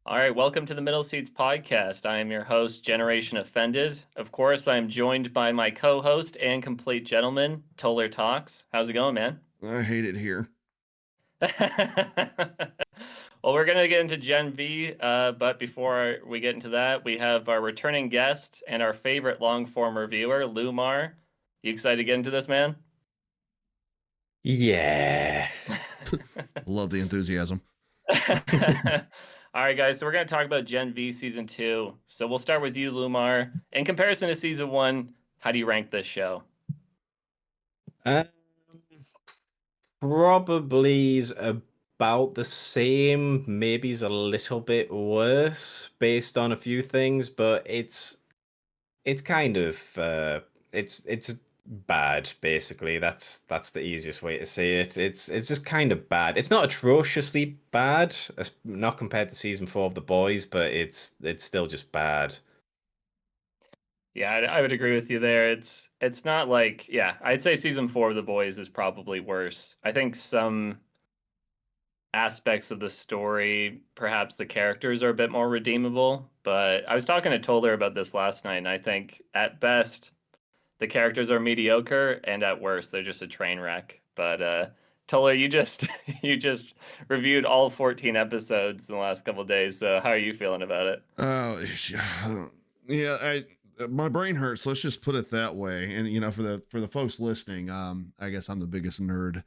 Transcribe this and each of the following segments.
All right, welcome to the Middle Seats podcast. I am your host, Generation Offended. Of course, I'm joined by my co-host and complete gentleman, Toler Talks. How's it going, man? I hate it here. Well, we're gonna get into Gen V, but before we get into that, we have our returning guest and our favorite long-form reviewer, Loomar. You excited to get into this, man? Yeah. Love the enthusiasm. All right, guys. So we're going to talk about Gen V season 2. So we'll start with you, Lumar. In comparison to season 1, how do you rank this show? Um, Probably is about the same, maybe is a little bit worse based on a few things, but it's kind of it's bad basically. That's the easiest way to say it. It's just kind of bad. It's not atrociously bad, not compared to season 4 of The Boys, but it's still just bad. Yeah, I would agree with you there. It's not like, yeah, I'd say season 4 of The Boys is probably worse. I think some aspects of the story, perhaps the characters are a bit more redeemable, but I was talking to Toller about this last night, and I think at best the characters are mediocre, and at worst they're just a train wreck. But Toller, you just you just reviewed all 14 episodes in the last couple of days. So how are you feeling about it? Oh, yeah. My brain hurts. Let's just put it that way. And for the folks listening, I guess I'm the biggest nerd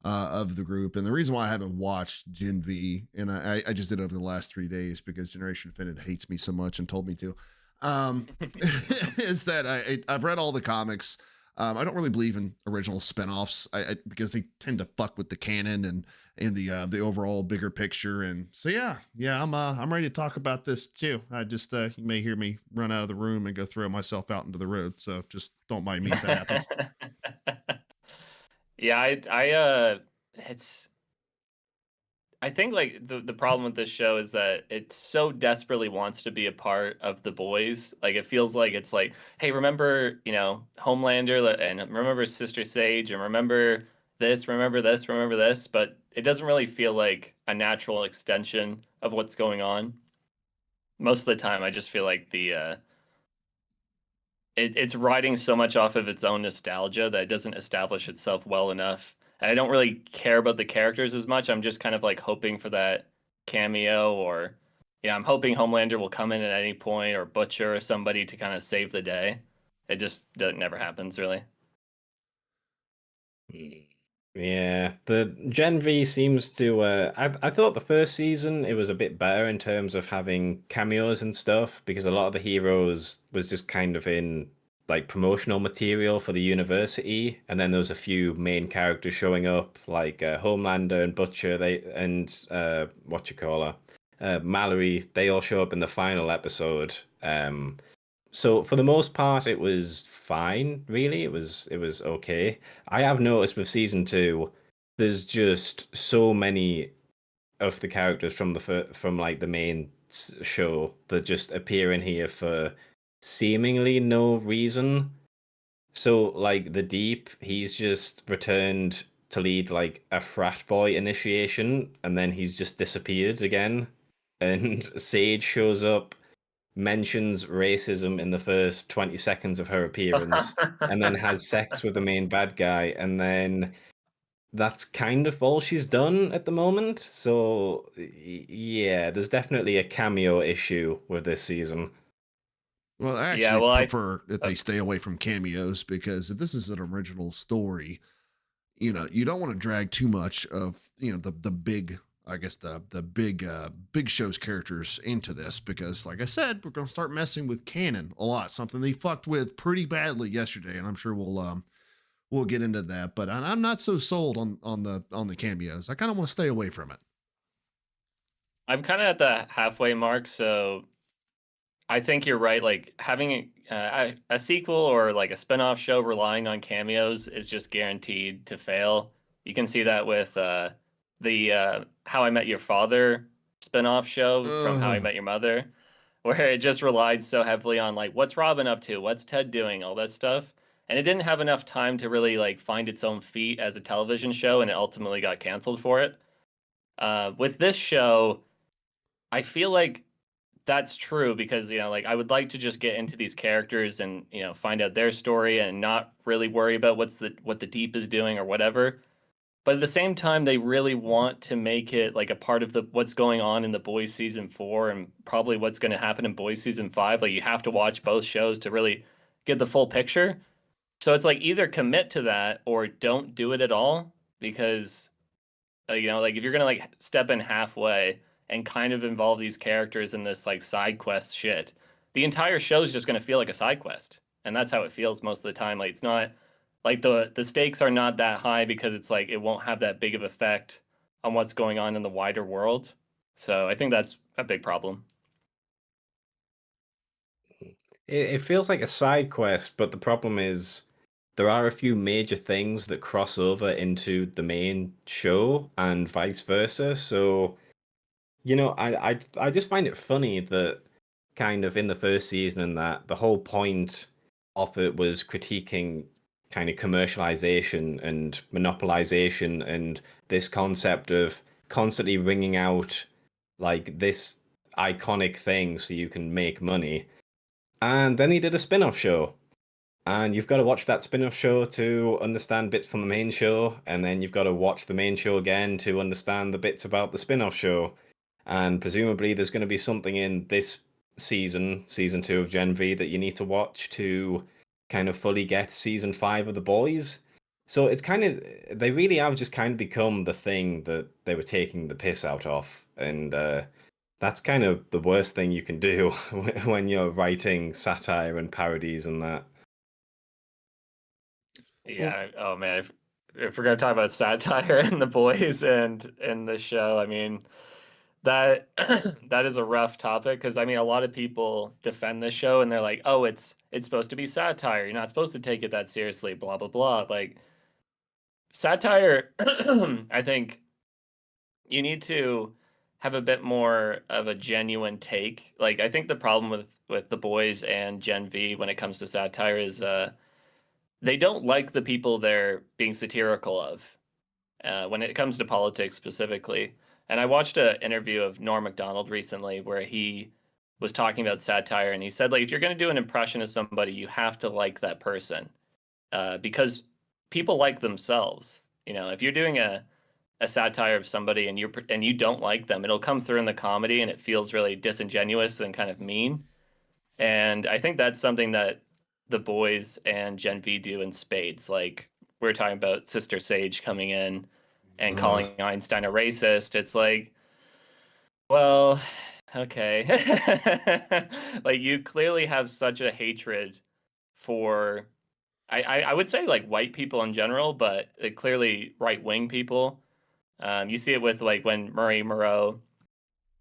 of the group, and the reason why I haven't watched Gen V, and I just did it over the last 3 days because Generation Offended hates me so much and told me to, is that I've read all the comics. I don't really believe in original spinoffs because they tend to fuck with the canon and the overall bigger picture. And so yeah, I'm ready to talk about this too. I just you may hear me run out of the room and go throw myself out into the road. So just don't mind me if that happens. Yeah, it's I think like the problem with this show is that it so desperately wants to be a part of the boys. Like it feels like it's like, hey, remember, Homelander and remember Sister Sage and remember this, remember this, but it doesn't really feel like a natural extension of what's going on. Most of the time I just feel like it's riding so much off of its own nostalgia that it doesn't establish itself well enough. And I don't really care about the characters as much. I'm just kind of like hoping for that cameo or yeah, I'm hoping Homelander will come in at any point or Butcher or somebody to kind of save the day. It just that never happens really. Yeah, the Gen V seems to. I thought the first season it was a bit better in terms of having cameos and stuff because a lot of the heroes was just kind of in like promotional material for the university, and then there was a few main characters showing up like Homelander and Butcher. What you call her, Mallory. They all show up in the final episode. So for the most part, it was fine. Really, it was okay. I have noticed with season 2, there's just so many of the characters from from like the main show that just appear in here for seemingly no reason. So like the Deep, he's just returned to lead like a frat boy initiation, and then he's just disappeared again. And Sage shows up, mentions racism in the first 20 seconds of her appearance, and then has sex with the main bad guy, and then that's kind of all she's done at the moment. So, yeah, there's definitely a cameo issue with this season. Well, I Yeah, actually well prefer that uh, they stay away from cameos because if this is an original story, you don't want to drag too much of the big, I guess the big show's characters into this, because like I said, we're going to start messing with canon a lot, something they fucked with pretty badly yesterday, and I'm sure we'll get into that. But I'm not so sold on the cameos. I kind of want to stay away from it. I'm kind of at the halfway mark, so I think you're right. Like having a sequel or like a spin-off show relying on cameos is just guaranteed to fail. You can see that with the How I Met Your Father spin-off show from How I Ugh. Met Your Mother, where it just relied so heavily on like what's Robin up to, what's Ted doing, all that stuff. And it didn't have enough time to really like find its own feet as a television show, and it ultimately got canceled for it. With this show, I feel like that's true because, like I would like to just get into these characters and, find out their story and not really worry about what the deep is doing or whatever. But at the same time, they really want to make it like a part of the what's going on in the Boys season 4 and probably what's going to happen in Boys season 5. Like you have to watch both shows to really get the full picture. So it's like either commit to that or don't do it at all because like if you're gonna like step in halfway and kind of involve these characters in this like side quest shit, the entire show is just gonna feel like a side quest, and that's how it feels most of the time. Like it's not like the stakes are not that high because it's like it won't have that big of effect on what's going on in the wider world. So I think that's a big problem. It feels like a side quest, but the problem is there are a few major things that cross over into the main show and vice versa. So, I just find it funny that kind of in the first season and that the whole point of it was critiquing kind of commercialization and monopolization and this concept of constantly ringing out like this iconic thing so you can make money. And then he did a spin-off show. And you've got to watch that spin-off show to understand bits from the main show, and then you've got to watch the main show again to understand the bits about the spin-off show. And presumably there's going to be something in this season 2 of Gen V that you need to watch to kind of fully get season 5 of The Boys. So it's kind of they really have just kind of become the thing that they were taking the piss out of. And that's kind of the worst thing you can do when you're writing satire and parodies and that. Well, Yeah. Oh man, if we're gonna talk about satire and the boys and the show, I mean that that is a rough topic because I mean a lot of people defend this show and they're like, oh, it's supposed to be satire. You're not supposed to take it that seriously. Blah blah blah. Like satire, I think you need to have a bit more of a genuine take. Like I think the problem with the boys and Gen V when it comes to satire is they don't like the people they're being satirical of when it comes to politics specifically. And I watched an interview of Norm Macdonald recently where he was talking about satire, and he said like if you're going to do an impression of somebody, you have to like that person because people like themselves. If you're doing a satire of somebody and you don't like them, it'll come through in the comedy, and it feels really disingenuous and kind of mean. And I think that's something that the boys and Gen V do in spades. Like we're talking about Sister Sage coming in and uh, calling Einstein a racist. It's like, well, okay. Like you clearly have such a hatred for I would say like white people in general, but clearly right wing people. You see it with like when Marie Moreau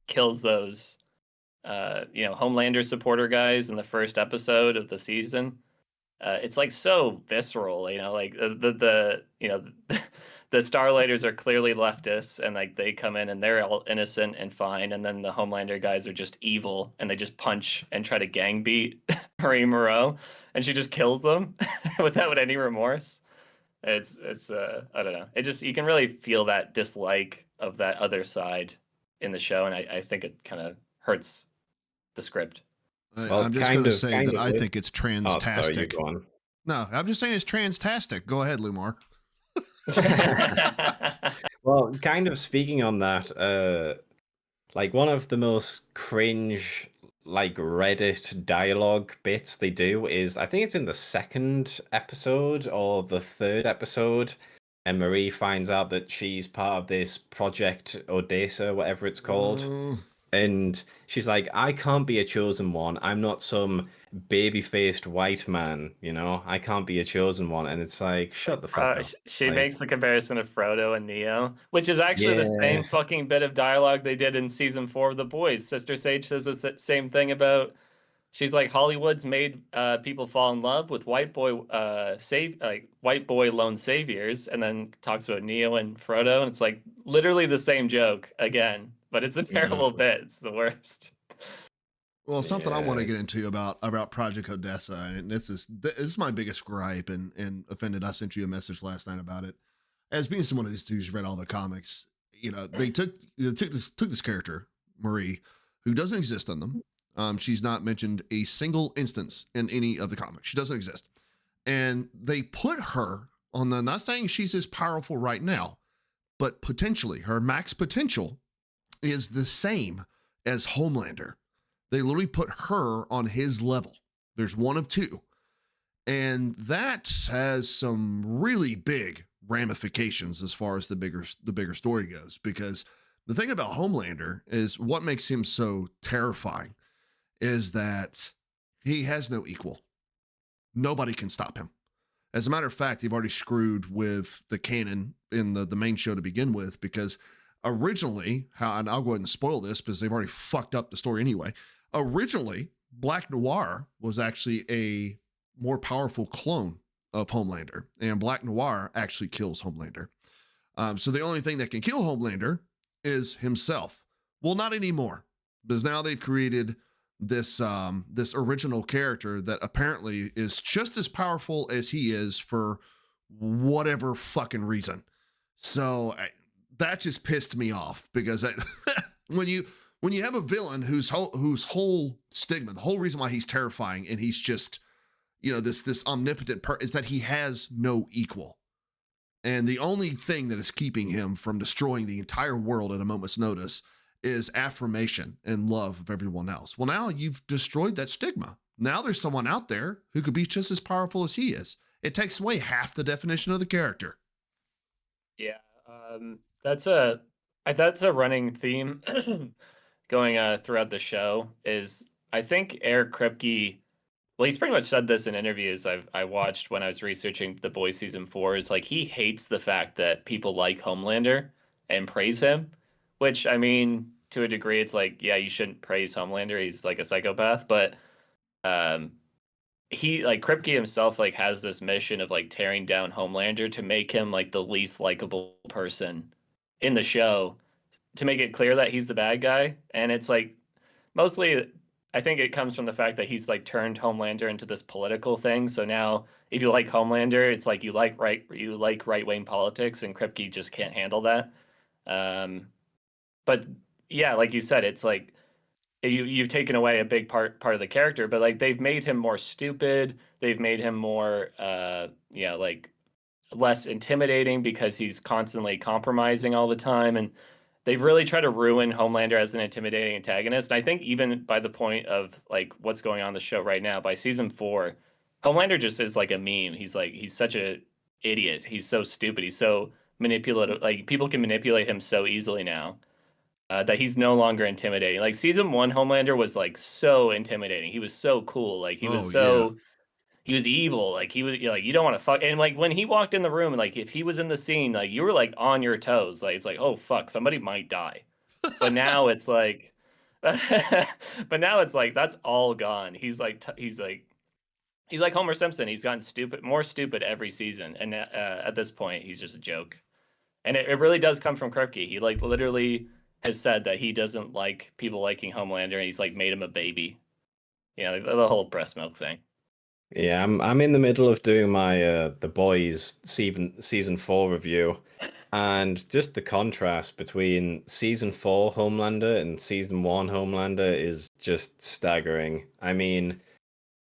kills those Homelander supporter guys in the first episode of the season. It's like so visceral, like the Starlighters are clearly leftists and like they come in and they're all innocent and fine, and then the Homelander guys are just evil and they just punch and try to gang beat Marie Moreau, and she just kills them without any remorse. It's I don't know. It just you can really feel that dislike of that other side in the show, and I think it kind of hurts the script. Well, I'm just going to say kind that of I with. think it's Oh, sorry, you transtastic. go on. No, I'm just saying it's transtastic. Go ahead, Lumar. Well, kind of speaking on that, like one of the most cringe like Reddit dialogue bits they do is I think it's in the second episode or the third episode, and Marie finds out that she's part of this Project Odessa, whatever it's called. Uh, And she's like, I can't be a chosen one. I'm not some baby-faced white man, I can't be a chosen one. And it's like, shut the fuck up. She Like, makes the comparison of Frodo and Neo, which is actually the yeah, same fucking bit of dialogue they did in season 4 of The Boys. Sister Sage says the same thing about. She's like Hollywood's made people fall in love with white boy lone saviors, and then talks about Neo and Frodo, and it's like literally the same joke again, but it's a terrible mhm, bit. It's the worst. well, something I want yeah, to get into about Project Odessa, and this is my biggest gripe, and offended. I sent you a message last night about it. As being someone who's read all the comics, they took this character Marie. who doesn't exist in them. She's not mentioned a single instance in any of the comics. She doesn't exist. And they put her on the, not saying she's as powerful right now, but potentially her max potential is the same as Homelander. They literally put her on his level. There's one of two. And that has some really big ramifications as far as the bigger story goes. Because the thing about Homelander is what makes him so terrifying is that he has no equal. Nobody can stop him. As a matter of fact, they've already screwed with the canon in the main show to begin with, because originally, and I'll go ahead and spoil this because they've already fucked up the story anyway. Originally, Black Noir was actually a more powerful clone of Homelander, and Black Noir actually kills Homelander. So the only thing that can kill Homelander is himself. Well, not anymore, because now they've created this original character that apparently is just as powerful as he is for whatever fucking reason. So that just pissed me off, because when you have a villain whose whole stigma, the whole reason why he's terrifying, and he's just, this omnipotent is that he has no equal. And the only thing that is keeping him from destroying the entire world at a moment's notice is affirmation and love of everyone else. Well, now you've destroyed that stigma. Now there's someone out there who could be just as powerful as he is. It takes away half the definition of the character. Yeah, that's a running theme going throughout the show. Is I think Eric Kripke, well, he's pretty much said this in interviews I watched when I was researching The Boys season 4. Is like he hates the fact that people like Homelander and praise him, which, I mean, to a degree, it's like, yeah, you shouldn't praise Homelander. He's like a psychopath, but he, like, Kripke himself, like, has this mission of like tearing down Homelander to make him like the least likable person in the show, to make it clear that he's the bad guy. And it's like mostly, I think it comes from the fact that he's like turned Homelander into this political thing. So now if you like Homelander, it's like you like right-wing politics, and Kripke just can't handle that. But yeah, like you said, it's like you've taken away a big part of the character, but like they've made him more stupid. They've made him more like less intimidating because he's constantly compromising all the time, and they've really tried to ruin Homelander as an intimidating antagonist. And I think even by the point of like what's going on in the show right now, by season 4, Homelander just is like a meme. He's such a idiot. He's so stupid. He's so manipulative. Like people can manipulate him so easily now. That he's no longer intimidating. Like season 1, Homelander was like so intimidating. He was so cool. Like he was he was evil. Like he was, like, you don't want to fuck. And like when he walked in the room, like if he was in the scene, like you were like on your toes. Like it's like, oh fuck, somebody might die. But now it's like, but now it's like that's all gone. He's like Homer Simpson. He's gotten more stupid every season, and at this point, he's just a joke. And it really does come from Kripke. He like literally has said that he doesn't like people liking Homelander, and he's like made him a baby. Like, the whole breast milk thing. Yeah, I'm in the middle of doing my The Boys season 4 review, and just the contrast between season 4 Homelander and season 1 Homelander is just staggering. I mean,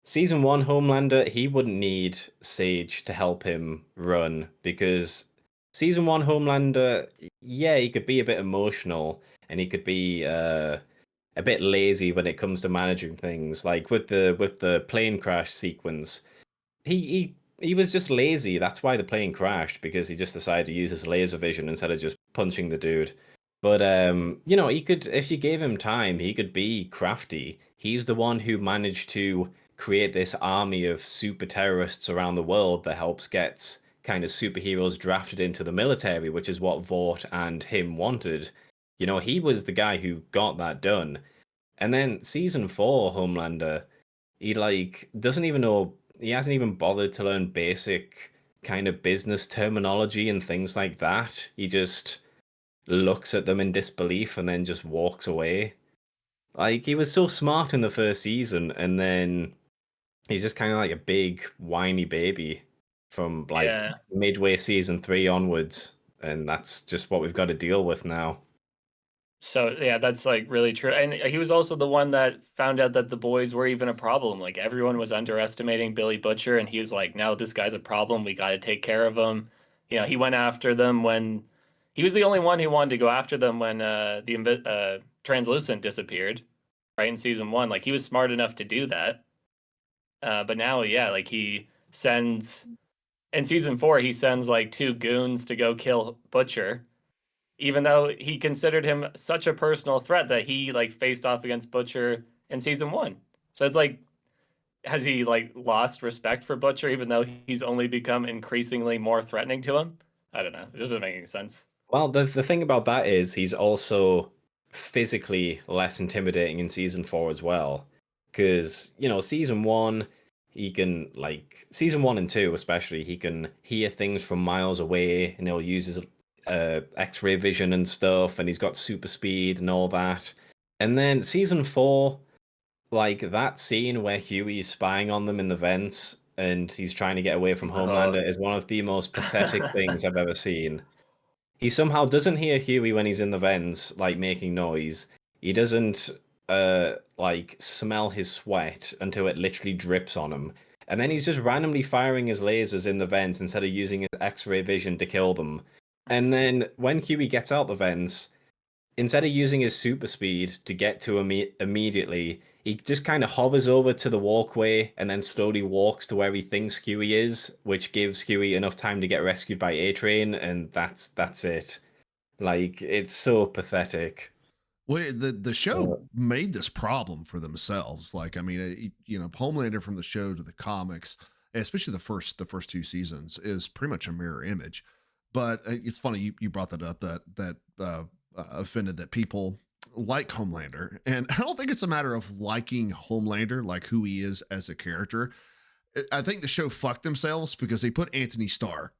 season 1 Homelander, he wouldn't need Sage to help him run, because season 1 Homelander, yeah, he could be a bit emotional, and he could be a bit lazy when it comes to managing things. Like with the plane crash sequence, he was just lazy. That's why the plane crashed, because he just decided to use his laser vision instead of just punching the dude. But he could, if you gave him time, he could be crafty. He's the one who managed to create this army of super terrorists around the world that helps get kind of superheroes drafted into the military, which is what Vought and him wanted. He was the guy who got that done. And then season 4 Homelander, he like doesn't even know, he hasn't even bothered to learn basic kind of business terminology and things like that. He just looks at them in disbelief and then just walks away. Like, he was so smart in the first season, and then he's just kind of like a big whiny baby from like midway season 3 onwards, and that's just what we've got to deal with now. So yeah, that's like really true. And he was also the one that found out that the boys were even a problem. Like everyone was underestimating Billy Butcher, and he was like, "No, this guy's a problem. We got to take care of him." He went after them when he was the only one who wanted to go after them when the translucent disappeared, right in season one. Like he was smart enough to do that. But now, yeah, like he sends in season four, he sends like two goons to go kill Butcher even though he considered him such a personal threat that he like faced off against Butcher in season one. So it's like, has he like lost respect for Butcher even though he's only become increasingly more threatening to him? I don't know. It doesn't make any sense. Well, the thing about that is he's also physically less intimidating in season 4 as well. Because, season 1, he can, like, season 1 and 2 especially, he can hear things from miles away and he'll use his X-ray vision and stuff, and he's got super speed and all that. And then season 4, like, that scene where Huey's spying on them in the vents and he's trying to get away from Homelander is one of the most pathetic things I've ever seen. He somehow doesn't hear Huey when he's in the vents, like making noise. He doesn't like smell his sweat until it literally drips on him. And then he's just randomly firing his lasers in the vents instead of using his X-ray vision to kill them. And then when Huey gets out the vents, instead of using his super speed to get to him immediately, he just kind of hovers over to the walkway and then slowly walks to where he thinks Huey is, which gives Huey enough time to get rescued by A-Train, and that's it. Like, it's so pathetic. Well, the show made this problem for themselves. Like, I mean, Homelander from the show to the comics, especially the first two seasons, is pretty much a mirror image. But it's funny you brought that up that offended that people like Homelander, and I don't think it's a matter of liking Homelander, like who he is as a character. I think the show fucked themselves because they put Anthony Starr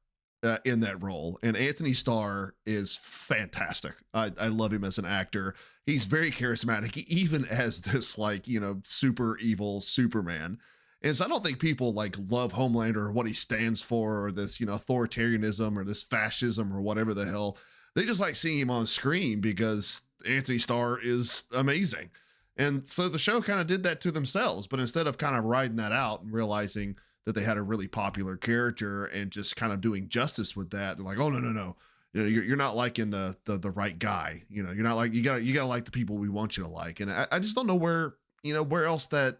in that role, and Anthony Starr is fantastic. I love him as an actor. He's very charismatic, even as this like super evil Superman. And so I don't think people like love Homelander or what he stands for, or this authoritarianism or this fascism or whatever the hell. They just like seeing him on screen because Anthony Starr is amazing. And so the show kind of did that to themselves, but instead of kind of riding that out and realizing that they had a really popular character and just kind of doing justice with that, they're like, oh no, you're not liking the right guy. You're not like, you gotta like the people we want you to like. And I just don't know where else that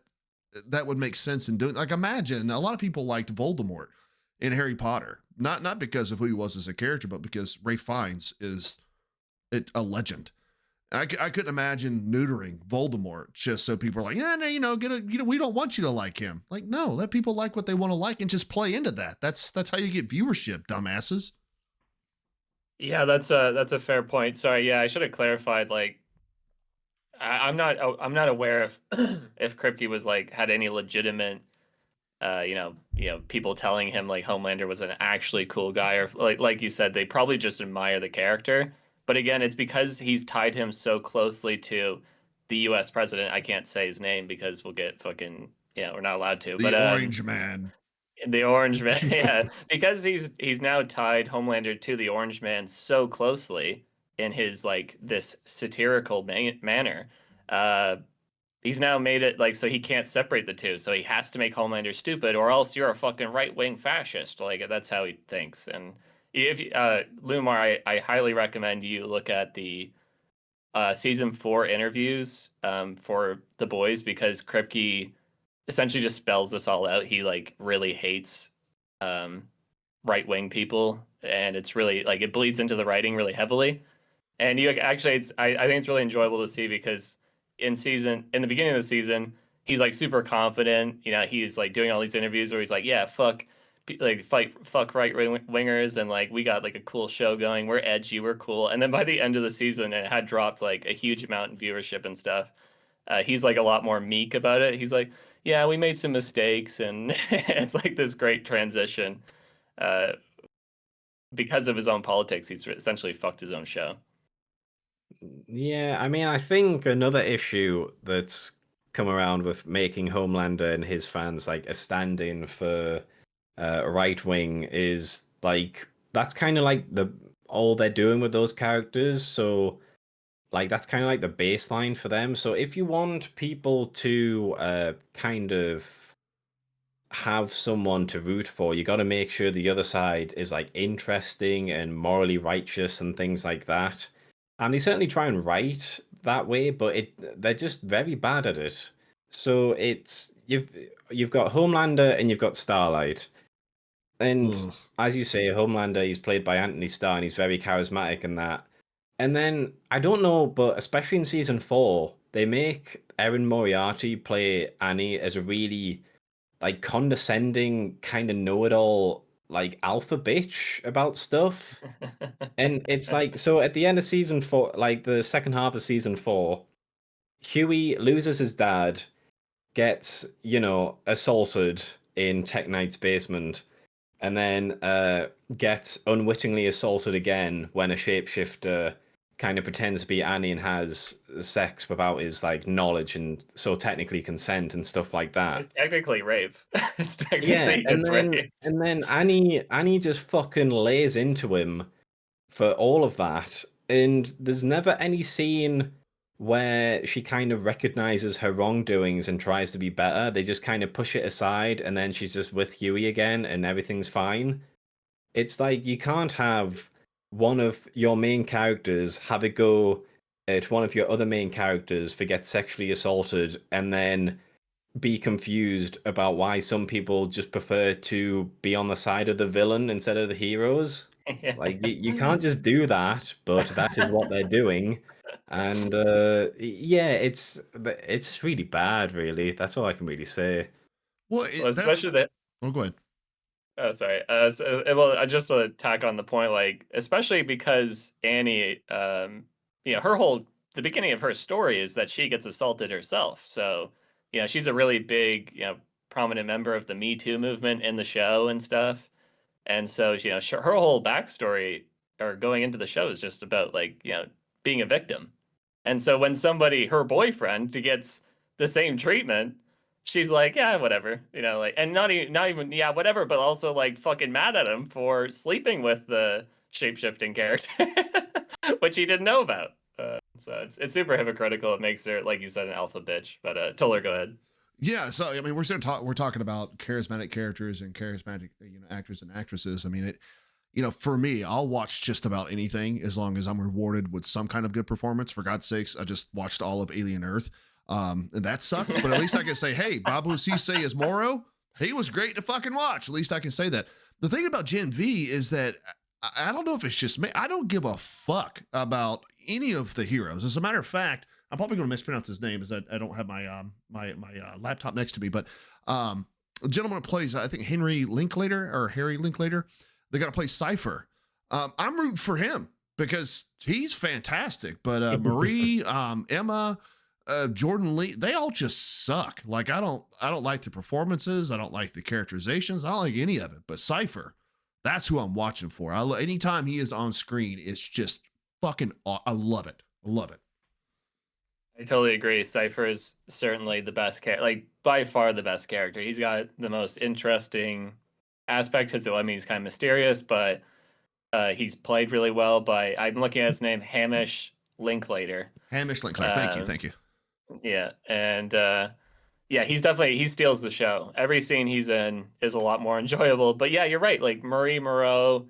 would make sense in doing. Like, imagine a lot of people liked Voldemort in Harry Potter, not because of who he was as a character, but because Ralph Fiennes is a legend. I couldn't imagine neutering Voldemort just so people are like, yeah, no, we don't want you to like him. Like, no, let people like what they want to like and just play into that. That's how you get viewership, dumbasses. Yeah, that's a fair point. Sorry, yeah, I should have clarified. Like, I'm not aware if if Kripke was like had any legitimate people telling him like Homelander was an actually cool guy, or like you said, they probably just admire the character. But again, it's because he's tied him so closely to the U.S. president. I can't say his name because we'll get fucking we're not allowed to. The But Orange Man. the Orange Man, yeah, because he's now tied Homelander to the Orange Man so closely in his like this satirical manner. Uh, he's now made it like so he can't separate the two. So he has to make Homelander stupid, or else you're a fucking right wing fascist. Like that's how he thinks. And if Lumar, I highly recommend you look at the season 4 interviews for the boys because Kripke essentially just spells this all out. He like really hates right wing people, and it's really like it bleeds into the writing really heavily. And you actually, I think it's really enjoyable to see because in the beginning of the season, he's like super confident. He's like doing all these interviews where he's like, yeah, fuck, fuck right wingers, and like we got like a cool show going. We're edgy, we're cool. And then by the end of the season, it had dropped like a huge amount in viewership and stuff. He's like a lot more meek about it. He's like, yeah, we made some mistakes, and it's like this great transition. Uh, because of his own politics, he's essentially fucked his own show. Yeah, I mean, I think another issue that's come around with making Homelander and his fans like a stand-in for right wing is like that's kind of like all they're doing with those characters. So Like that's kind of like the baseline for them. So if you want people to kind of have someone to root for, you got to make sure the other side is like interesting and morally righteous and things like that. And they certainly try and write that way, but they're just very bad at it. So it's you've got Homelander and you've got Starlight. And Ugh. as you say, Homelander, he's played by Anthony Starr and he's very charismatic and that. And then I don't know, but especially in season 4, they make Erin Moriarty play Annie as a really like condescending kind of know-it-all like alpha bitch about stuff. And it's like so at the end of season 4, like the second half of season 4, Huey loses his dad, gets, assaulted in Tech Knight's basement, and then gets unwittingly assaulted again when a shapeshifter kind of pretends to be Annie and has sex without his like knowledge and so technically consent and stuff like that. It's technically rape. It's Yeah, technically and gets then raped. and then Annie just fucking lays into him for all of that. And there's never any scene where she kind of recognizes her wrongdoings and tries to be better. They just kind of push it aside and then she's just with Huey again and everything's fine. It's like you can't have one of your main characters have a go at one of your other main characters for get sexually assaulted and then be confused about why some people just prefer to be on the side of the villain instead of the heroes. Yeah. Like you can't just do that, but that is what they're doing. And yeah, it's really bad, really. That's all I can really say. Well, Well, that's. especially that. Oh, go ahead. Oh, sorry. Well, just to tack on the point, like, especially because Annie, her whole the beginning of her story is that she gets assaulted herself. So, she's a really big, prominent member of the Me Too movement in the show and stuff. And so, her whole backstory or going into the show is just about like, being a victim. And so when somebody, her boyfriend, gets the same treatment, she's like, yeah, whatever, like, and not even, yeah, whatever, but also like fucking mad at him for sleeping with the shapeshifting character, which he didn't know about. So it's super hypocritical. It makes her, like you said, an alpha bitch. But Toller, go ahead. Yeah, so I mean, we're talking about charismatic characters and charismatic actors and actresses. I mean, for me, I'll watch just about anything as long as I'm rewarded with some kind of good performance. For God's sakes, I just watched all of Alien Earth, and that sucked. But at least I can say, hey, Babu Cisse as Moro, he was great to fucking watch. At least I can say that. The thing about Gen V is that I don't know if it's just me. I don't give a fuck about any of the heroes. As a matter of fact, I'm probably going to mispronounce his name, as I don't have my laptop next to me. But the gentleman who plays, I think Harry Linklater, they got to play Cypher. I'm rooting for him because he's fantastic. But Marie, Emma, Jordan Lee, they all just suck. Like I don't like the performances. I don't like the characterizations. I don't like any of it. But Cypher, that's who I'm watching for. Anytime he is on screen, it's just fucking. I love it. I love it. I totally agree. Cypher is certainly the best character, like by far the best character. He's got the most interesting aspect because I mean he's kind of mysterious, but he's played really well by I'm looking at his name Hamish Linklater. Hamish Linklater. Thank you. Um, Thank you. yeah, and yeah, he steals the show. Every scene he's in is a lot more enjoyable. But yeah, you're right. Like Marie Moreau,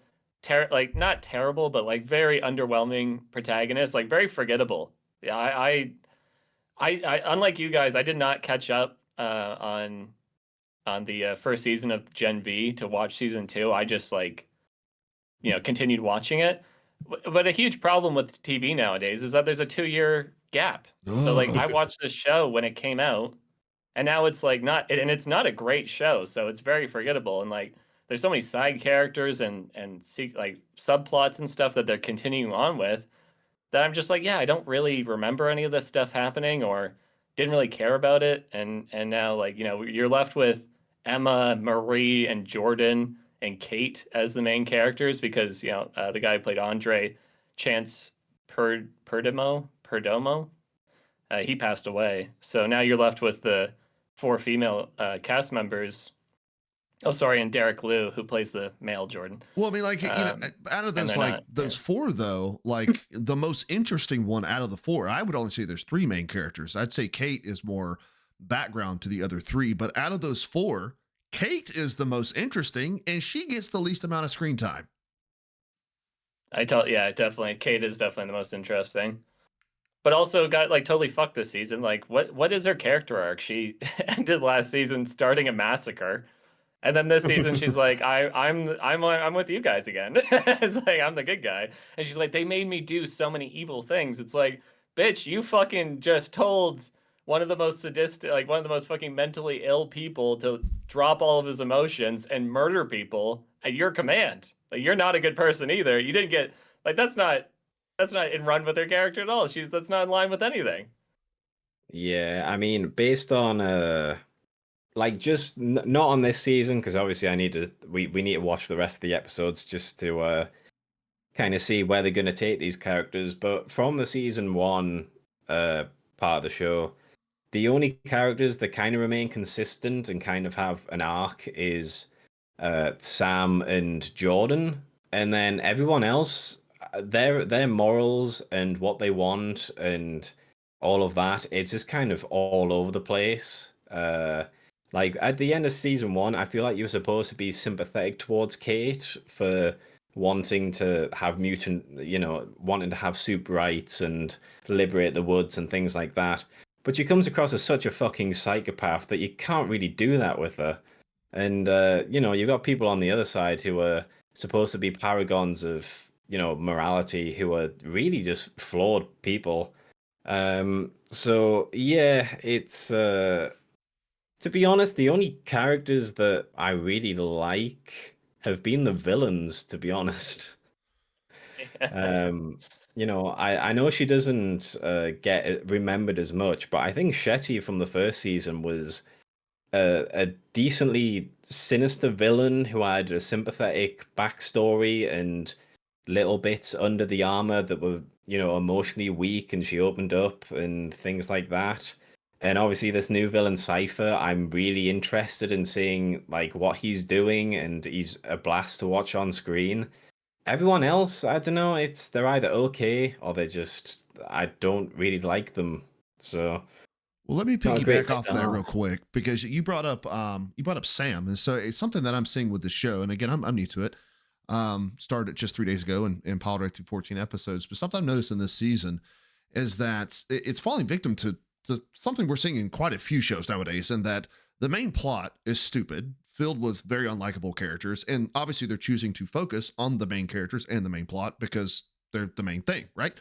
like not terrible, but like very underwhelming protagonist, like very forgettable. Yeah, I unlike you guys, I did not catch up on the first season of Gen V to watch season 2. I just like continued watching it. But a huge problem with TV nowadays is that there's a 2-year gap. So like I Oh, watched the show when it came out, and now it's like not, and it's not a great show, so it's very forgettable. And like there's so many side characters and like subplots and stuff that they're continuing on with that I'm just like, yeah, I don't really remember any of this stuff happening or didn't really care about it. And now like, you're left with Emma, Marie, and Jordan and Kate as the main characters because, the guy who played Andre, Chance Perdomo, he passed away. So now you're left with the 4 female cast members Oh, sorry, and Derek Liu, who plays the male Jordan. Well, I mean, like, out of And those, they're like not. those four, though, like the most interesting one out of the four, I would only say there's three main characters. I'd say Kate is more background to the other three, but out of those four, Kate is the most interesting, and she gets the least amount of screen time. Yeah, definitely. Kate is definitely the most interesting. But also got like totally fucked this season. Like, what is her character arc? She ended last season starting a massacre. And then this season, she's like, I'm with you guys again. It's like I'm the good guy, and she's like, they made me do so many evil things. It's like, bitch, you fucking just told one of the most sadistic, like one of the most fucking mentally ill people to drop all of his emotions and murder people at your command. Like you're not a good person either. You didn't get like that's not in run with her character at all. That's not in line with anything. Yeah, I mean, based on like just not on this season, because obviously we need to watch the rest of the episodes just to kind of see where they're going to take these characters. But from the season one part of the show, the only characters that kind of remain consistent and kind of have an arc is Sam and Jordan, and then everyone else, their morals and what they want and all of that, it's just kind of all over the place. Like at the end of season one, I feel like you were supposed to be sympathetic towards Kate for wanting to have wanting to have soup rights and liberate the woods and things like that. But she comes across as such a fucking psychopath that you can't really do that with her. And you've got people on the other side who are supposed to be paragons of, morality, who are really just flawed people. So yeah, it's to be honest, the only characters that I really like have been the villains, to be honest. I know she doesn't get remembered as much, but I think Shetty from the first season was a decently sinister villain who had a sympathetic backstory and little bits under the armor that were, emotionally weak, and she opened up and things like that. And obviously, this new villain Cypher, I'm really interested in seeing like what he's doing, and he's a blast to watch on screen. Everyone else, I don't know, they're either okay or they're just I don't really like them. So Well, let me not a great piggyback off that start. real quick because you brought up Sam, and so it's something that I'm seeing with the show. And again, I'm new to it. Started just 3 days ago and piled right through 14 episodes. But something I've noticed in this season is that it's falling victim to something we're seeing in quite a few shows nowadays, and that the main plot is stupid, filled with very unlikable characters, and obviously they're choosing to focus on the main characters and the main plot because they're the main thing, right?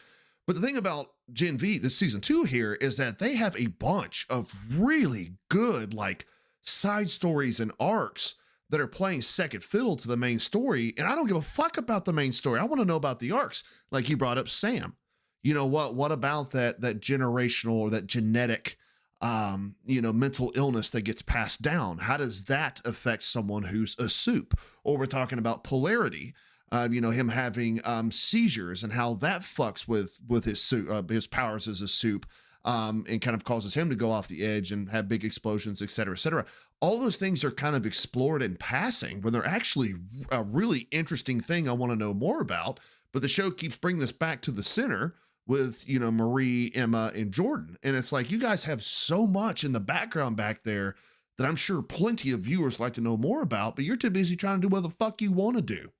But the thing about Gen V, this season two here, is that they have a bunch of really good, like, side stories and arcs that are playing second fiddle to the main story. And I don't give a fuck about the main story. I want to know about the arcs. Like you brought up Sam. You know what about that generational or that genetic mental illness that gets passed down? How does that affect someone who's a soup? Or we're talking about polarity, him having seizures and how that fucks with his powers as a soup, and kind of causes him to go off the edge and have big explosions, et cetera, et cetera. All those things are kind of explored in passing when they're actually a really interesting thing I want to know more about. But the show keeps bringing us back to the center with Marie, Emma, and Jordan, and it's like you guys have so much in the background back there that I'm sure plenty of viewers like to know more about, but you're too busy trying to do what the fuck you want to do.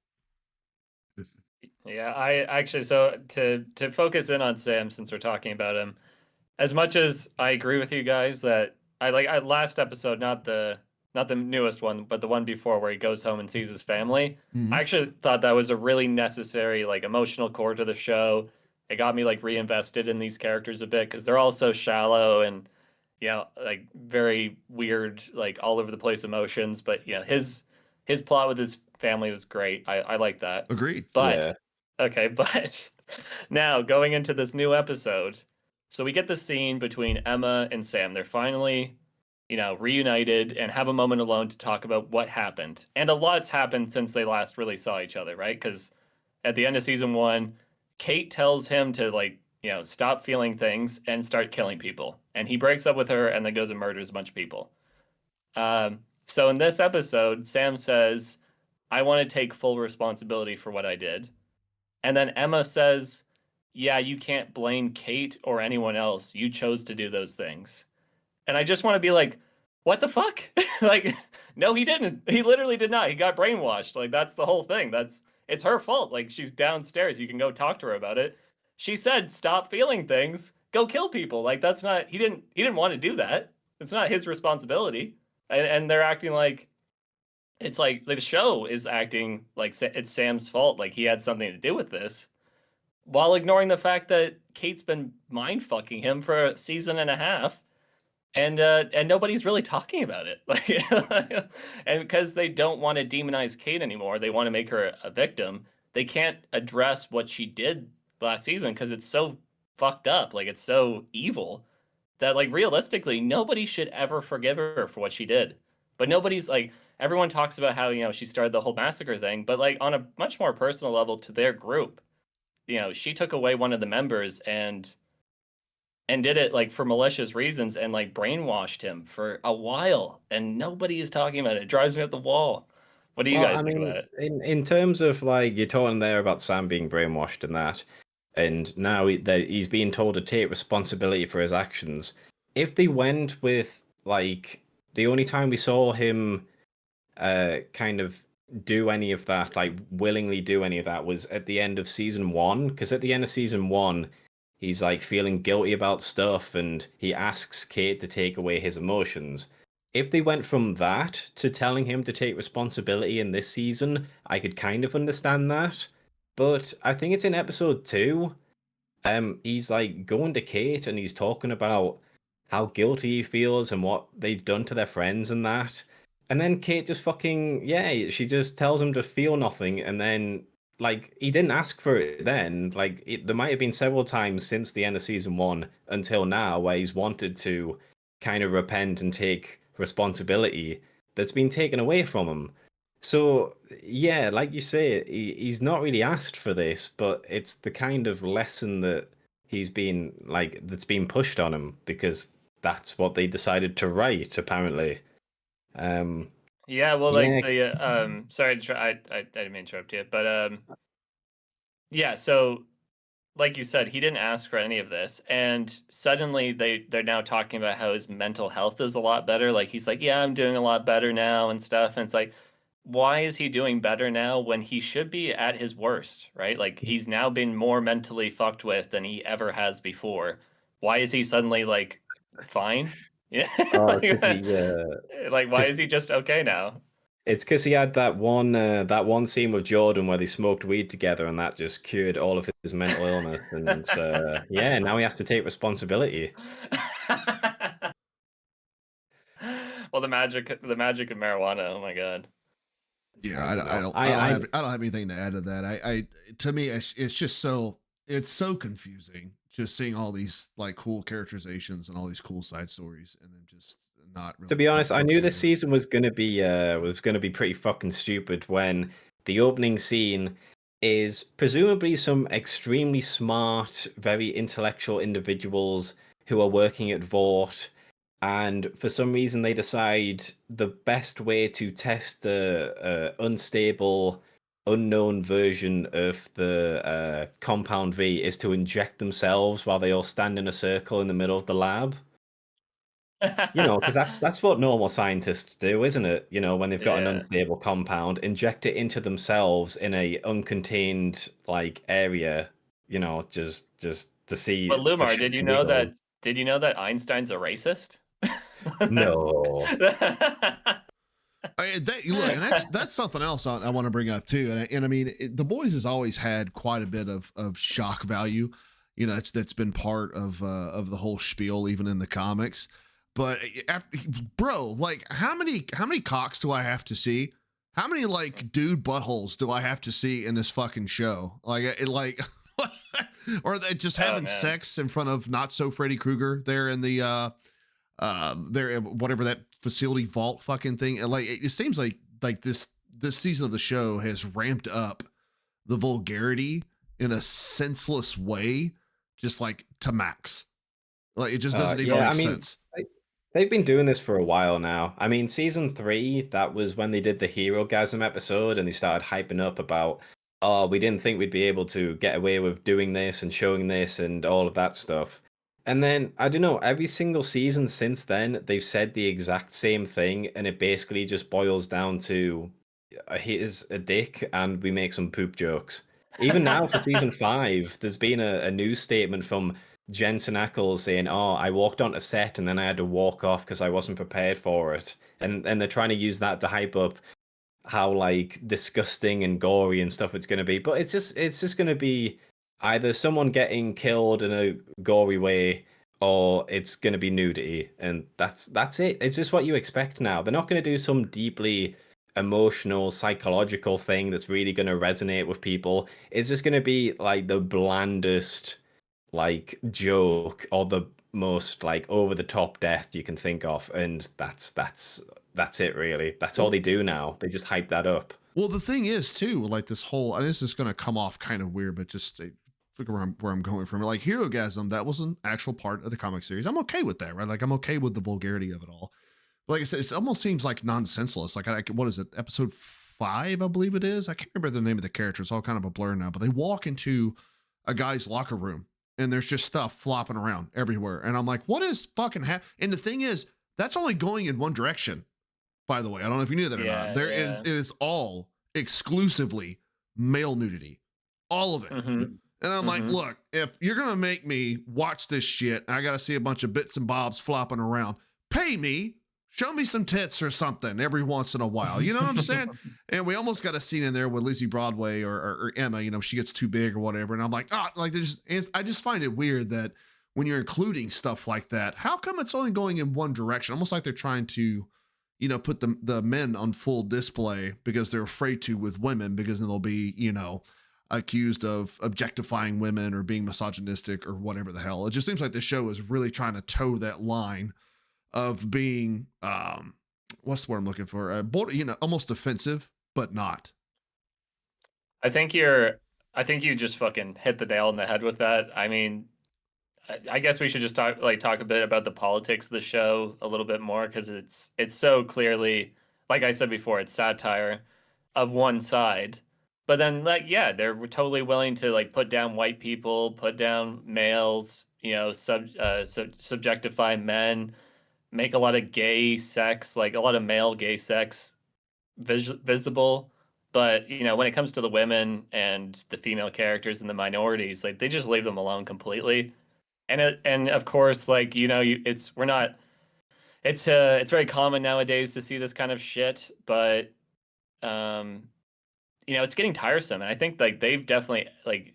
Yeah, I actually so to focus in on Sam since we're talking about him, as much as I agree with you guys that I last episode, not the newest one, but the one before where he goes home and sees his family. I Mhm. actually thought that was a really necessary like emotional core to the show. It got me like reinvested in these characters a bit because they're all so shallow and like very weird, like all over the place emotions. But his plot with his family was great. I like that. Agreed. But Yeah. okay, but now going into this new episode, so we get the scene between Emma and Sam. They're finally, reunited and have a moment alone to talk about what happened. And a lot's happened since they last really saw each other, right? Because at the end of season one, Kate tells him to like, stop feeling things and start killing people. And he breaks up with her and then goes and murders a bunch of people. Um, So in this episode, Sam says, I want to take full responsibility for what I did. And then Emma says, yeah, you can't blame Kate or anyone else. You chose to do those things. And I just want to be like, what the fuck? Like, no, he didn't. He literally did not. He got brainwashed. Like, that's the whole thing. It's her fault. Like, she's downstairs. You can go talk to her about it. She said, stop feeling things. Go kill people. Like, that's not, he didn't want to do that. It's not his responsibility. And they're acting like, it's like the show is acting like it's Sam's fault. Like, he had something to do with this, while ignoring the fact that Kate's been mind fucking him for a season and a half, and nobody's really talking about it. Like, and because they don't want to demonize Kate anymore, they want to make her a victim. They can't address what she did last season because it's so fucked up. Like, it's so evil that, like, realistically nobody should ever forgive her for what she did. But nobody's like, everyone talks about how, she started the whole massacre thing, but like on a much more personal level to their group, she took away one of the members and did it like for malicious reasons and like brainwashed him for a while, and nobody is talking about it. It drives me up the wall. What do you Well, guys I think mean, about it? in terms of like you're talking there about Sam being brainwashed and that, and now he's being told to take responsibility for his actions. If they went with like the only time we saw him kind of do any of that, like willingly do any of that, was at the end of season 1, because at the end of season 1 he's like feeling guilty about stuff and he asks Kate to take away his emotions. If they went from that to telling him to take responsibility in this season, I could kind of understand that. But I think it's in episode 2. He's like going to Kate and he's talking about how guilty he feels and what they've done to their friends and that. And then Kate just fucking, yeah, she just tells him to feel nothing. And then, like, he didn't ask for it then. Like, there might have been several times since the end of season 1 until now where he's wanted to kind of repent and take responsibility that's been taken away from him. So, yeah, like you say, he's not really asked for this, but it's the kind of lesson that he's been, like, that's been pushed on him because that's what they decided to write, apparently. Um, Yeah, well, like yeah, the sorry I didn't mean to interrupt you, but yeah, so like you said, he didn't ask for any of this, and suddenly they're now talking about how his mental health is a lot better. Like, he's like, yeah, I'm doing a lot better now and stuff. And it's like, why is he doing better now when he should be at his worst, right? Like, he's now been more mentally fucked with than he ever has before. Why is he suddenly like fine? Yeah, oh, like why because is he just okay now? it's because he had that one scene with Jordan where they smoked weed together, and that just cured all of his mental illness. And yeah, now he has to take responsibility. Well, the magic of marijuana. Oh my god. Yeah, I I, don't don't- I know. don't, I don't have anything to add to that. To me, it's just it's so confusing just seeing all these like cool characterizations and all these cool side stories, and then just not To really be honest, I knew focusing this on it. season was gonna be pretty fucking stupid when the opening scene is presumably some extremely smart, very intellectual individuals who are working at Vought, and for some reason they decide the best way to test a unstable, unknown version of the compound V is to inject themselves while they all stand in a circle in the middle of the lab. Because that's what normal scientists do, isn't it? When they've got an Yeah. unstable compound, inject it into themselves in a uncontained like area, just to But see for Lumar, shits and giggles. did you know that Einstein's a racist? That's- No. Look, and that's something else I want to bring up too. And I mean, the boys has always had quite a bit of shock value. That's been part of the whole spiel, even in the comics. But bro, like how many cocks do I have to see? How many like dude buttholes do I have to see in this fucking show? Like it like. Or they just Oh having man. sex in front of not so Freddy Krueger there in the there whatever that facility vault fucking thing. And like it seems like this season of the show has ramped up the vulgarity in a senseless way, just like to max. Like it just doesn't even Yeah, make I mean, sense. They've been doing this for a while now. I mean, season 3, that was when they did the Hero Gasm episode and they started hyping up about, oh, we didn't think we'd be able to get away with doing this and showing this and all of that stuff. And then, I don't know, every single season since then, they've said the exact same thing, and it basically just boils down to here's a dick and we make some poop jokes. Even now for season 5, there's been a news statement from Jensen Ackles saying, "Oh, I walked onto set and then I had to walk off because I wasn't prepared for it." And they're trying to use that to hype up how like disgusting and gory and stuff it's going to be. But it's just going to be either someone getting killed in a gory way or it's going to be nudity, and that's it. It's just what you expect now. They're not going to do some deeply emotional psychological thing that's really going to resonate with people. It's just going to be like the blandest like joke or the most like over the top death you can think of, and that's it really. That's all Well, they do now. They just hype that up. well, the thing is too, like this whole, and this is going to come off kind of weird, but just figure where I'm going from. Like Hero Gasm, that was an actual part of the comic series. I'm okay with that, right? Like I'm okay with the vulgarity of it all. But like I said, it almost seems like nonsenseless. Like what is it? Episode 5, I believe it is. I can't remember the name of the character. It's all kind of a blur now. But they walk into a guy's locker room and there's just stuff flopping around everywhere. And I'm like, what is fucking And the thing is, that's only going in one direction. By the way, I don't know if you knew that or not. There is It is all exclusively male nudity, all of it. Mm-hmm. And I'm like, Mhm. look, if you're gonna make me watch this shit, and I gotta see a bunch of bits and bobs flopping around, pay me, show me some tits or something every once in a while. You know what I'm saying? And we almost got a scene in there with Lizzie Broadway or Emma. You know, she gets too big or whatever. And I'm like, like I just find it weird that when you're including stuff like that, how come it's only going in one direction? Almost like they're trying to, put the men on full display because they're afraid to with women, because then they'll be, accused of objectifying women or being misogynistic or whatever the hell. It just seems like the show is really trying to toe that line of being what's the word I'm looking for? Almost offensive, but not. I think you just fucking hit the nail on the head with that. I mean, I guess we should just talk a bit about the politics of the show a little bit more, because it's so clearly, like I said before, it's satire of one side. But then, like, yeah, they're totally willing to like put down white people, put down males, subjectify men, make a lot of gay sex, like a lot of male gay sex visible. But when it comes to the women and the female characters and the minorities, like they just leave them alone completely. And of course, like it's we're not. It's very common nowadays to see this kind of shit, but um, it's getting tiresome, and I think like they've definitely like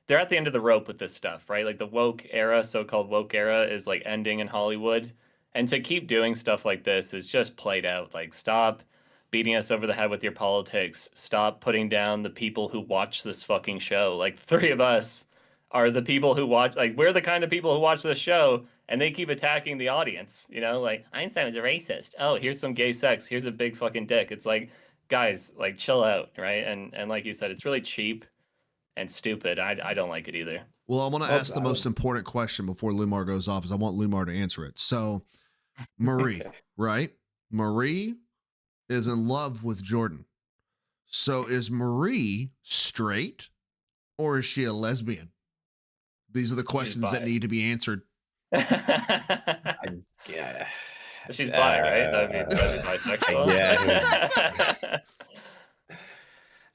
they're at the end of the rope with this stuff, right? Like the woke era, so-called woke era, is like ending in Hollywood. And to keep doing stuff like this is just played out. Like, stop beating us over the head with your politics. Stop putting down the people who watch this fucking show. Like, three of us are the people who watch, like, we're the kind of people who watch this show, and they keep attacking the audience. Like, Einstein was a racist. Oh, here's some gay sex. Here's a big fucking dick. It's like, guys, like, chill out, right? And like you said, it's really cheap and stupid. I don't like it either. Well, I want to Well, ask the most important question before Lumar goes off, is I want Lumar to answer it. So, Marie, Okay. right? Marie is in love with Jordan. So, is Marie straight or is she a lesbian? These are the questions that bi. need to be answered. Yeah. She's bi, right? That'd be bisexual. Yeah.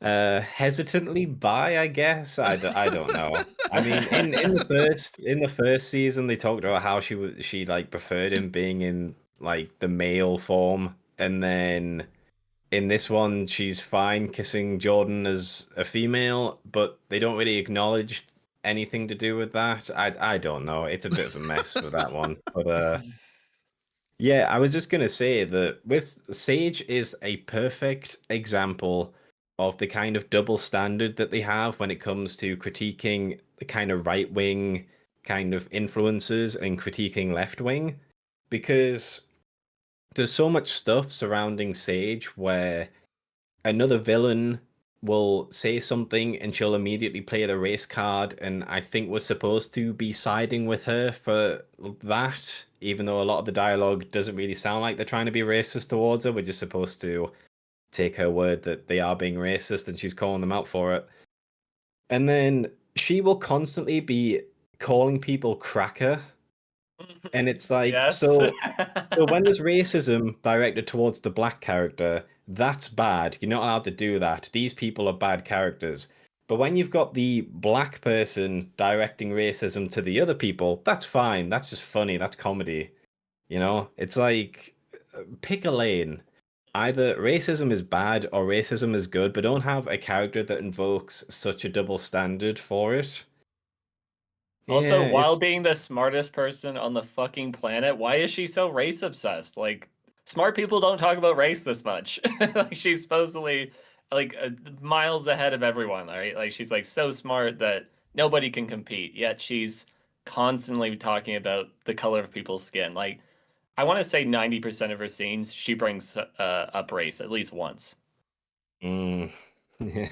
Hesitantly bi, I guess. I don't know. I mean, in the first season, they talked about how she like preferred him being in like the male form, and then in this one, she's fine kissing Jordan as a female, but they don't really acknowledge anything to do with that. I don't know. It's a bit of a mess with that one, but yeah, I was just gonna say that with Sage is a perfect example of the kind of double standard that they have when it comes to critiquing the kind of right wing kind of influences and critiquing left wing, because there's so much stuff surrounding Sage where another villain will say something and she'll immediately play the race card, and I think we're supposed to be siding with her for that. even though a lot of the dialogue doesn't really sound like they're trying to be racist towards her. We're just supposed to take her word that they are being racist, and she's calling them out for it. And then she will constantly be calling people cracker. And it's like, Yes. so when there's racism directed towards the black character, that's bad. You're not allowed to do that. These people are bad characters. But when you've got the black person directing racism to the other people, that's fine. That's just funny. That's comedy. You know, it's like pick a lane. Either racism is bad or racism is good, but don't have a character that invokes such a double standard for it. Also, Yeah, while it's being the smartest person on the fucking planet, why is she so race obsessed? Like, smart people don't talk about race this much. Like, she's supposedly like miles ahead of everyone, right? Like, she's like so smart that nobody can compete. Yet she's constantly talking about the color of people's skin. Like, I want to say 90% of her scenes, she brings up race at least once. mm, yeah.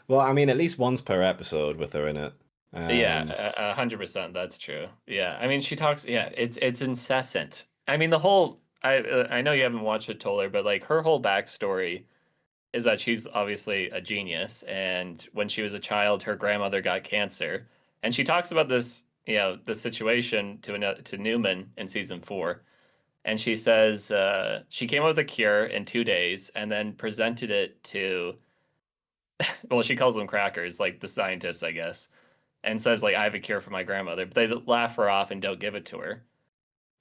Well, I mean, at least once per episode with her in it. Yeah, 100%. That's true. Yeah, I mean, she talks. Yeah, it's incessant. I mean, the whole. I know you haven't watched it, Toller, but like her whole backstory is that she's obviously a genius, and when she was a child, her grandmother got cancer, and she talks about this, the situation to Newman in season 4, and she says she came up with a cure in 2 days, and then presented it to. Well, she calls them crackers, like the scientists, I guess, and says like I have a cure for my grandmother, but they laugh her off and don't give it to her.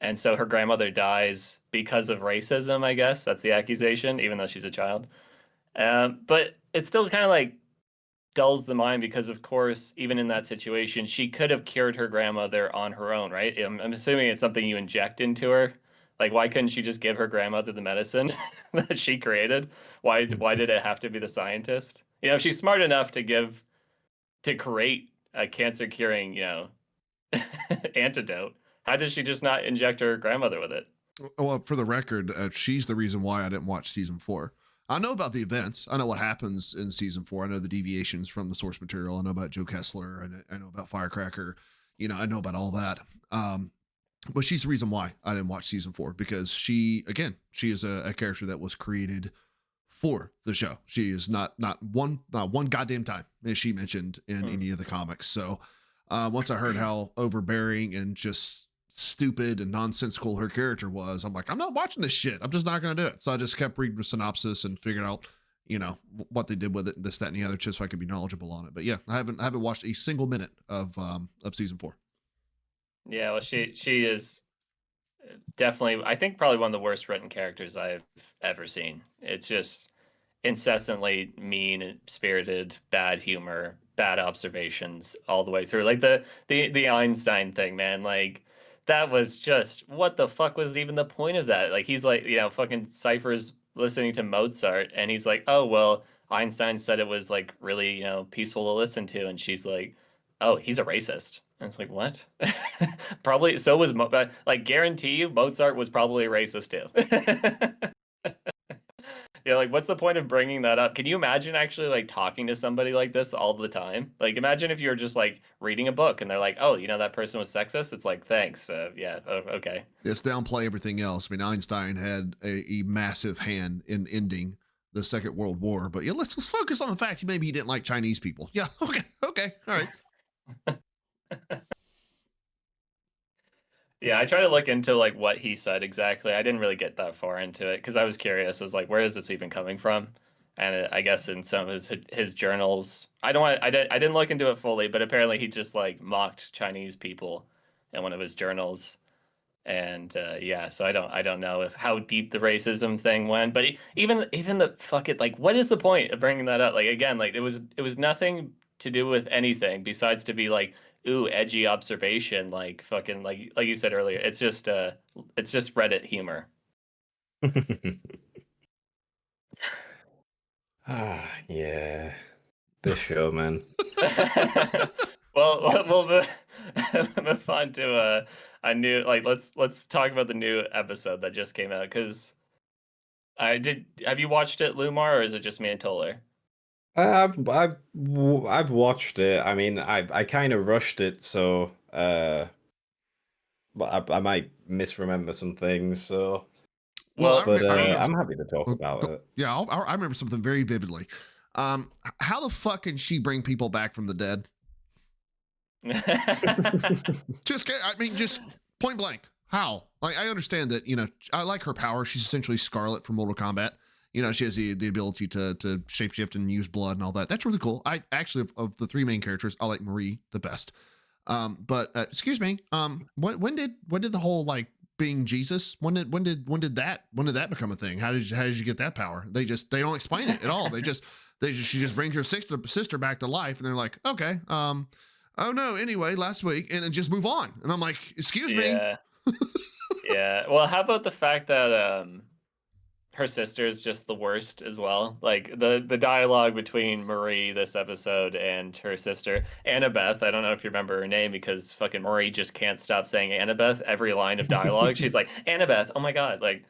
And so her grandmother dies because of racism, I guess. That's the accusation, even though she's a child. But it still kind of like dulls the mind because, of course, even in that situation, she could have cured her grandmother on her own, right? I'm assuming it's something you inject into her. Like, why couldn't she just give her grandmother the medicine that she created? Why did it have to be the scientist? If she's smart enough to create a cancer curing, antidote. How did she just not inject her grandmother with it? Well, for the record, she's the reason why I didn't watch season 4. I know about the events. I know what happens in season 4. I know the deviations from the source material. I know about Joe Kessler. And I know about Firecracker. I know about all that. But she's the reason why I didn't watch season 4, because she is a character that was created for the show. She is not one goddamn time is she mentioned in any of the comics. So once I heard how overbearing and just stupid and nonsensical her character was, I'm like, I'm not watching this shit. I'm just not going to do it. So I just kept reading the synopsis and figured out, what they did with it, this, that, and the other, just so I could be knowledgeable on it. But yeah, I haven't watched a single minute of season 4. Yeah, well, she is definitely, I think, probably one of the worst written characters I've ever seen. It's just incessantly mean spirited, bad humor, bad observations all the way through. Like the Einstein thing, man. Like that was just what the fuck was even the point of that? Like he's like, fucking Cypher's listening to Mozart, and he's like, oh well, Einstein said it was like really, peaceful to listen to, and she's like, oh, he's a racist. And it's like, what? Probably so was like guarantee you Mozart was probably a racist too. Yeah, like what's the point of bringing that up? Can you imagine actually like talking to somebody like this all the time? Like imagine if you're just like reading a book and they're like, "Oh, that person was sexist." It's like, "Thanks." Yeah, okay. Let's downplay everything else. I mean, Einstein had a massive hand in ending the Second World War, but yeah, let's focus on the fact maybe he didn't like Chinese people. Yeah, okay, all right. Yeah, I try to look into like what he said exactly. I didn't really get that far into it because I was curious. I was like, where is this even coming from? And I guess in some of his journals, I didn't look into it fully, but apparently he just like mocked Chinese people in one of his journals. And yeah, so I don't know if how deep the racism thing went, but even the fuck it, like what is the point of bringing that up? Like again, like it was nothing to do with anything besides to be like, ooh, edgy observation, like fucking like you said earlier. It's just Reddit humor. Yeah. This show, man. Well, we'll move on to a new like let's talk about the new episode that just came out because I did. Have you watched it, Lumar, or is it just me and Toller? I've watched it. I mean, I kind of rushed it, so but I might misremember some things. So, Well, Well, but I remember. I'm happy to talk Well, about it. yeah, I remember something very vividly. How the fuck can she bring people back from the dead? I mean, just point blank. How? Like, I understand that, I like her power. She's essentially Scarlet from Mortal Kombat. She has the ability to shapeshift and use blood and all that. That's really cool. I actually, of the three main characters, I like Marie the best. But excuse me. When did the whole like being Jesus? When did that become a thing? How did you get that power? They don't explain it at all. She just brings her sister back to life, and they're like, okay, oh no, anyway, last week, and just move on. And I'm like, excuse me. yeah, yeah. Well, how about the fact that her sister is just the worst as well? Like the dialogue between Marie this episode and her sister Annabeth. I don't know if you remember her name because fucking Marie just can't stop saying Annabeth every line of dialogue. She's like Annabeth. Oh my god, like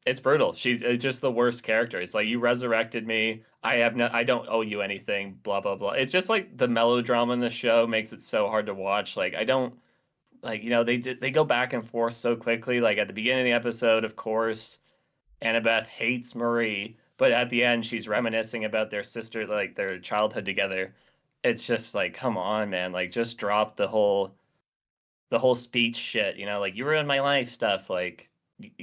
it's brutal. She's just the worst character. It's like you resurrected me. I don't owe you anything. Blah blah blah. It's just like the melodrama in the show makes it so hard to watch. Like I don't like they go back and forth so quickly. Like at the beginning of the episode, of course, Annabeth hates Marie, but at the end, she's reminiscing about their sister, like their childhood together. It's just like, come on, man! Like just drop the whole speech shit. Like you ruined my life stuff. Like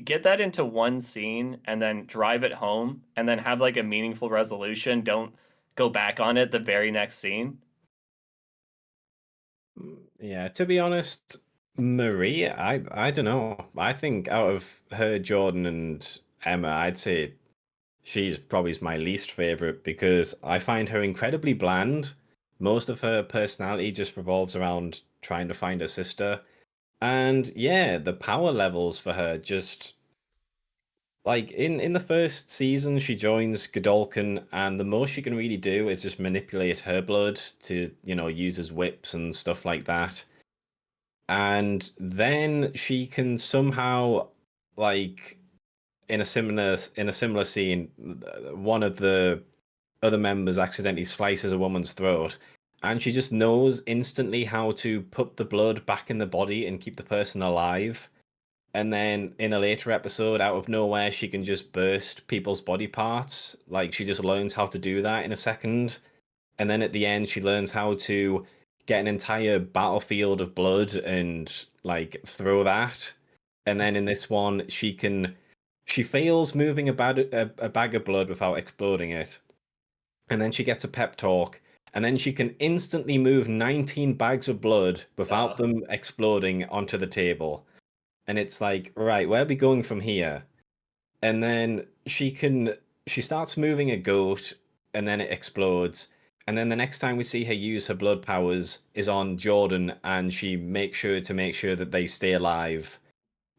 get that into one scene and then drive it home and then have like a meaningful resolution. Don't go back on it the very next scene. Yeah, to be honest, Marie, I don't know. I think out of her, Jordan, and Emma, I'd say she's probably my least favorite because I find her incredibly bland. Most of her personality just revolves around trying to find her sister. And yeah, the power levels for her just like in the first season, she joins Godolkin, and the most she can really do is just manipulate her blood to, use as whips and stuff like that. And then she can somehow, like, in a similar scene, one of the other members accidentally slices a woman's throat, and she just knows instantly how to put the blood back in the body and keep the person alive. And then in a later episode, out of nowhere, she can just burst people's body parts. Like she just learns how to do that in a second. And then at the end, she learns how to get an entire battlefield of blood and like throw that. And then in this one, she fails moving a bag of blood without exploding it. And then she gets a pep talk. And then she can instantly move 19 bags of blood without Uh, them exploding onto the table. And it's like, right, where are we going from here? And then she starts moving a goat, and then it explodes. And then the next time we see her use her blood powers is on Jordan, and she makes sure that they stay alive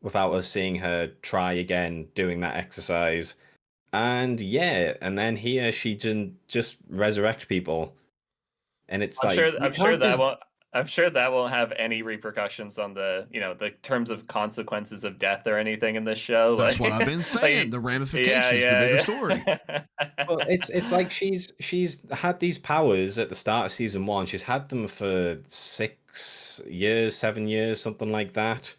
without us seeing her try again doing that exercise. And yeah, and then here she just resurrect people. And it's I'm like sure. you I'm sure can't that just won't. I'm sure that won't have any repercussions on the terms of consequences of death or anything in this show. That's Like, what I've been saying. like, The yeah, ramifications, the bigger story. yeah, well, yeah. it's like she's had these powers at the start of season one. She's had them for 6 years, 7 years, something like that.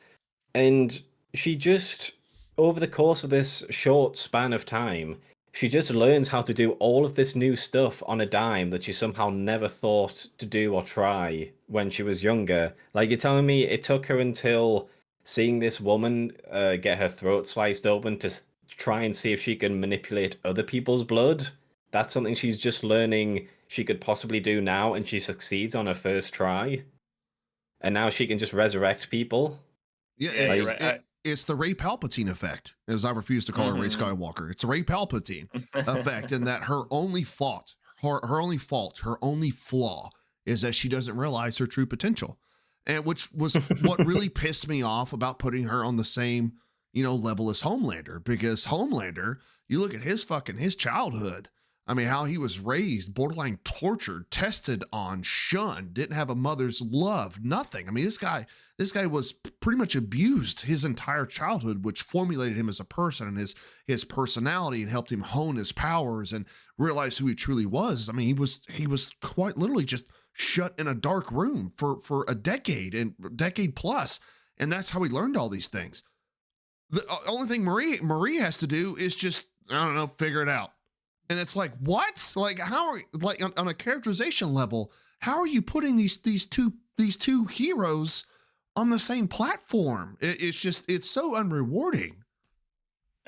And she just, over the course of this short span of time, she just learns how to do all of this new stuff on a dime that she somehow never thought to do or try when she was younger. Like, you're telling me it took her until seeing this woman get her throat sliced open to try and see if she can manipulate other people's blood? That's something she's just learning she could possibly do now, and she succeeds on her first try. And now she can just resurrect people. Yeah, Yeah, you're Like, right. it's the Ray Palpatine effect, as I refuse to call her Ray Mhm. Skywalker. It's a Ray Palpatine effect, in that her only fault, her only flaw is that she doesn't realize her true potential, and which was what really pissed me off about putting her on the same level as Homelander, because Homelander, you look at his childhood. I mean, how he was raised, borderline tortured, tested on, shunned, didn't have a mother's love, nothing. I mean, this guy was pretty much abused his entire childhood, which formulated him as a person and his personality, and helped him hone his powers and realize who he truly was. I mean, he was quite literally just shut in a dark room for a decade and decade plus. and that's how he learned all these things. The only thing Marie has to do is just, I don't know, figure it out. And it's like, what? Like, how are, like, on a characterization level, how are you putting these two heroes on the same platform? It's so unrewarding.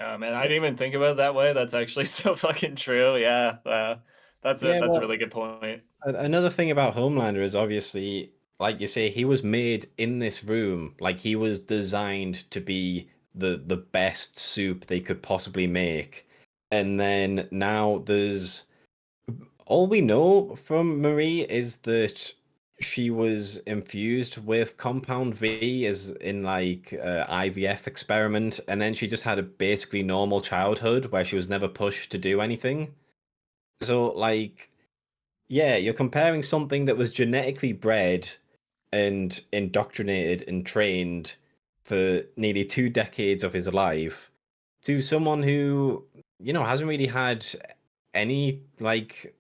Oh man, I didn't even think about it that way. That's actually so fucking true. Yeah, Yeah, that's a well, really good point. another thing about Homelander is obviously, like you say, he was made in this room. Like he was designed to be the best soup they could possibly make. And then now there's all we know from Marie is that she was infused with Compound V as in like IVF experiment, and then she just had a basically normal childhood where she was never pushed to do anything. So like yeah, you're comparing something that was genetically bred and indoctrinated and trained for nearly 2 decades of his life to someone who, hasn't really had any like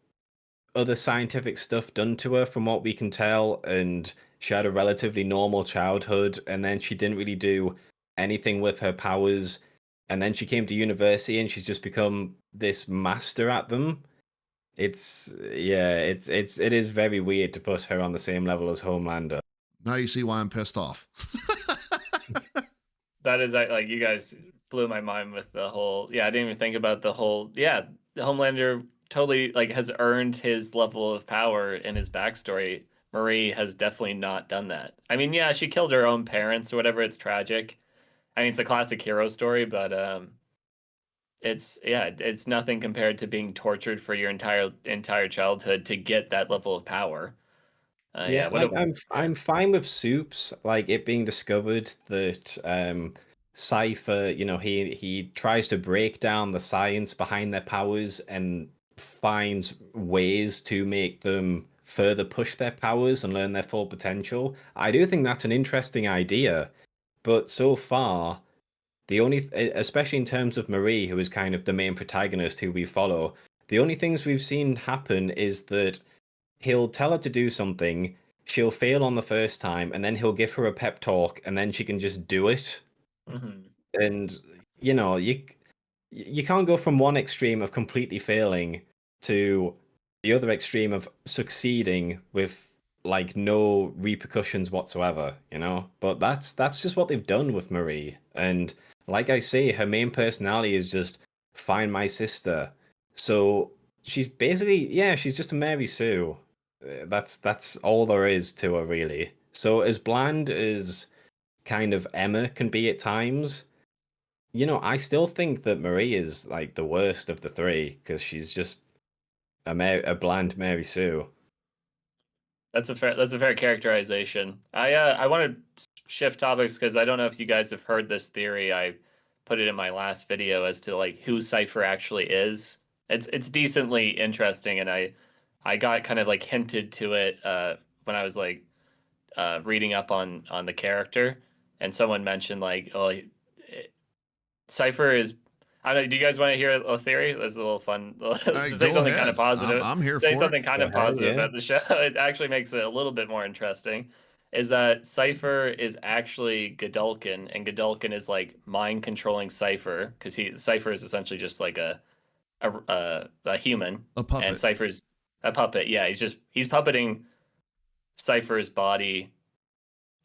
other scientific stuff done to her from what we can tell. And she had a relatively normal childhood, and then she didn't really do anything with her powers. And then she came to university and she's just become this master at them. It is very weird to put her on the same level as Homelander. Now you see why I'm pissed off. That is like you guys blew my mind with the whole. Yeah, I didn't even think about the whole. Yeah, Homelander totally like has earned his level of power in his backstory. Marie has definitely not done that. I mean, yeah, she killed her own parents or whatever. It's tragic. I mean, it's a classic hero story, but it's nothing compared to being tortured for your entire childhood to get that level of power. Yeah, Yeah, what like a yeah. I'm fine with Soups, like it being discovered that Cypher, he tries to break down the science behind their powers and finds ways to make them further push their powers and learn their full potential. I do think that's an interesting idea, but so far, especially in terms of Marie, who is kind of the main protagonist who we follow, the only things we've seen happen is that he'll tell her to do something, she'll fail on the first time, and then he'll give her a pep talk, and then she can just do it. Mhm. And you know, you can't go from one extreme of completely failing to the other extreme of succeeding with like no repercussions whatsoever, you know? But that's just what they've done with Marie. And like I say, her main personality is just find my sister. So she's basically, yeah, she's just a Mary Sue. That's all there is to her really. So as bland as kind of Emma can be at times, I still think that Marie is like the worst of the three because she's just a bland Mary Sue. That's a fair characterization. I want to shift topics because I don't know if you guys have heard this theory. I put it in my last video as to like who Cypher actually is. It's decently interesting, and I got kind of like hinted to it when I was like reading up on the character, and someone mentioned like, oh, Cypher is. I don't know. Do you guys want to hear a theory? That's a little fun to say Go something kind ahead. of I'm positive. I'm here Say for it. something kind Go of ahead, positive yeah. about the show. It actually makes it a little bit more interesting. Is that Cypher is actually Godolkin, and Godolkin is like mind controlling Cypher because Cypher is essentially just like a human, A and puppet. Cypher's a puppet. Yeah, he's puppeting Cypher's body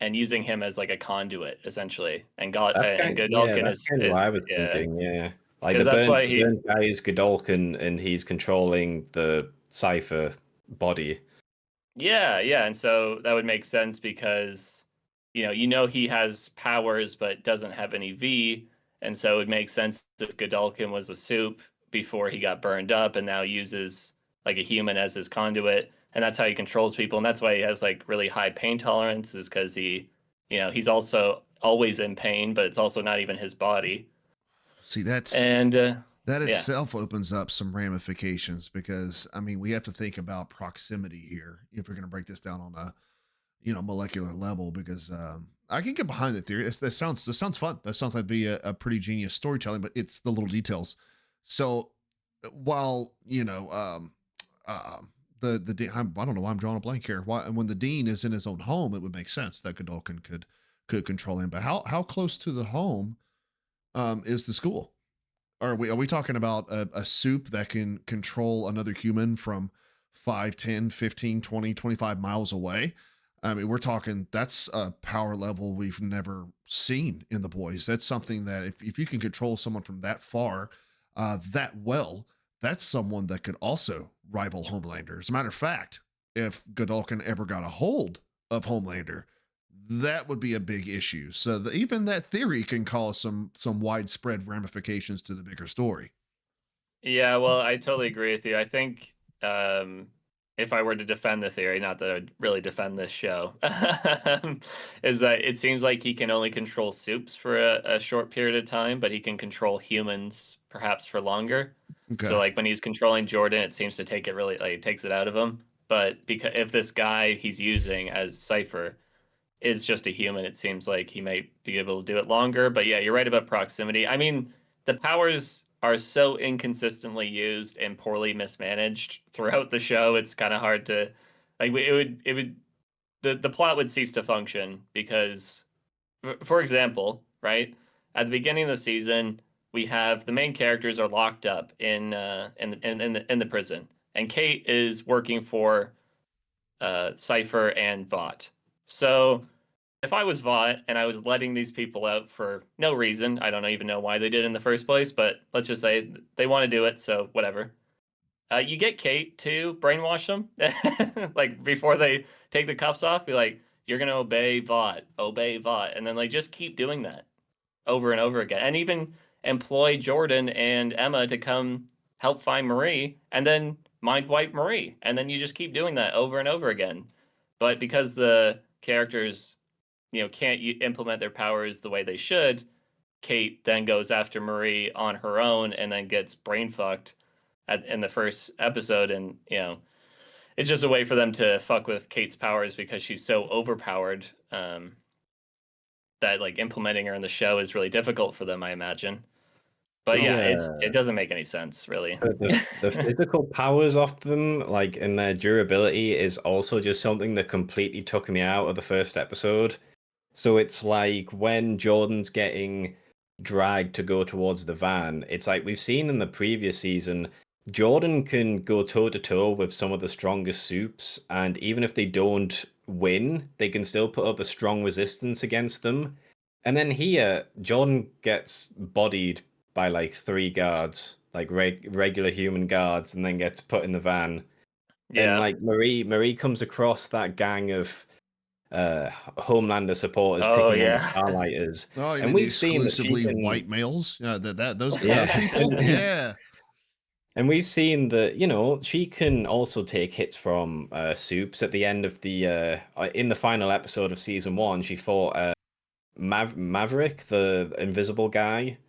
and using him as like a conduit essentially. And Yeah, Godolkin that's kind of what is I was yeah, thinking. Yeah, like because that's why the he burnt guy is Godolkin, and he's controlling the Cipher body. yeah, and so that would make sense because he has powers but doesn't have any V, and so it would make sense if Godolkin was a soup before he got burned up and now uses like a human as his conduit, and that's how he controls people, and that's why he has like really high pain tolerance is because he's also always in pain, but it's also not even his body. See, And that yeah. itself opens up some ramifications because I mean we have to think about proximity here if we're going to break this down on a molecular level because I can get behind the theory. That sounds fun. That sounds like be a pretty genius storytelling, but it's the little details. So while I don't know why I'm drawing a blank here. Why when the dean is in his own home, it would make sense that Godolkin could could control him. But how close to the home is the school? Are we talking about a soup that can control another human from 5, 10, 15, 20, 25 miles away? I mean, we're talking that's a power level we've never seen in the boys. That's something that if you can control someone from that far, that well, that's someone that could also rival Homelander. As a matter of fact, if Godolkin ever got a hold of Homelander, that would be a big issue. So even that theory can cause some widespread ramifications to the bigger story. Yeah, well, I totally agree with you. I think um, if I were to defend the theory, not that I'd really defend this show, is that it seems like he can only control soups for a short period of time, but he can control humans perhaps for longer. So Okay. like when he's controlling Jordan, it seems to take it really like it takes it out of him. But because if this guy he's using as Cypher is just a human, it seems like he might be able to do it longer. But yeah, you're right about proximity. I mean, the powers are so inconsistently used and poorly mismanaged throughout the show. It's kind of hard to like it would the plot would cease to function because for example, right? At the beginning of the season, we have the main characters are locked up in the prison, and Kate is working for Cypher and Vought. So if I was Vought and I was letting these people out for no reason, I don't even know why they did it in the first place, but let's just say they want to do it, so whatever. You get Kate to brainwash them, like before they take the cuffs off, be like, "You're gonna obey Vought," and then like just keep doing that over and over again, and even employ Jordan and Emma to come help find Marie, and then mind wipe Marie, and then you just keep doing that over and over again. But because the characters, can't implement their powers the way they should, Kate then goes after Marie on her own, and then gets brain fucked in the first episode, and it's just a way for them to fuck with Kate's powers because she's so overpowered. That like implementing her in the show is really difficult for them, I imagine. But yeah, it The doesn't make any sense really. the physical powers of them, like in their durability, is also just something that completely took me out of the first episode. So it's like when Jordan's getting dragged to go towards the van, it's like we've seen in the previous season, Jordan can go toe to toe with some of the strongest soups, and even if they don't win, they can still put up a strong resistance against them. And then here, Jordan gets bodied by like 3 guards, like regular human guards, and then gets put in the van. And Yeah. like Marie comes across that gang of Homelander supporters Oh picking on the yeah. Starlighters, Oh, you and mean the we've seen that she exclusively can, white males? Yeah, those yeah, people. Yeah. and we've seen that she can also take hits from soups. At the end of the in the final episode of season 1, she fought Maverick, the invisible guy.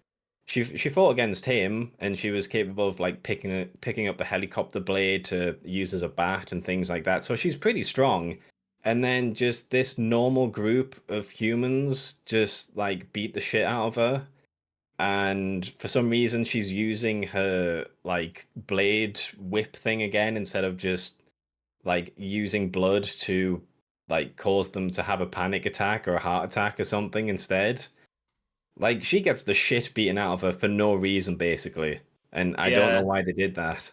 She fought against him, and she was capable of like picking up the helicopter blade to use as a bat and things like that. So she's pretty strong. And then just this normal group of humans just like beat the shit out of her. And for some reason, she's using her like blade whip thing again instead of just like using blood to like cause them to have a panic attack or a heart attack or something instead. Like she gets the shit beaten out of her for no reason, basically, and I don't know Yeah. why they did that.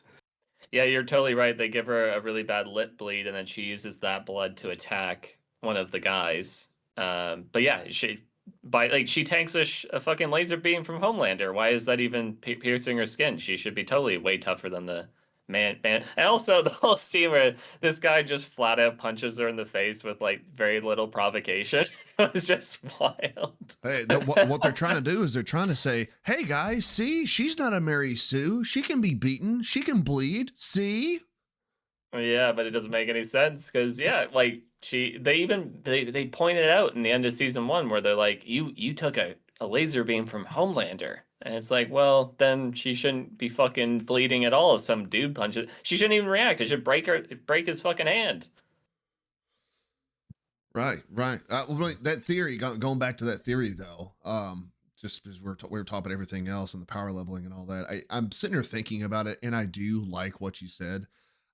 Yeah, you're totally right. They give her a really bad lip bleed, and then she uses that blood to attack one of the guys. But yeah, she tanks a fucking laser beam from Homelander. Why is that even piercing her skin? She should be totally way tougher than the man. And also the whole scene where this guy just flat out punches her in the face with like very little provocation. It was just wild. Hey, what they're trying to do is they're trying to say, "Hey guys, see, she's not a Mary Sue. She can be beaten. She can bleed. See." Yeah, but it doesn't make any sense because yeah, like they pointed out in the end of season 1 where they're like, you took a laser beam from Homelander. And it's like, well, then she shouldn't be fucking bleeding at all if some dude punches. She shouldn't even react. It should break his fucking hand. Right, right. Well, that theory, going back to that theory though, just as we were talking about everything else and the power leveling and all that, I'm sitting here thinking about it, and I do like what you said.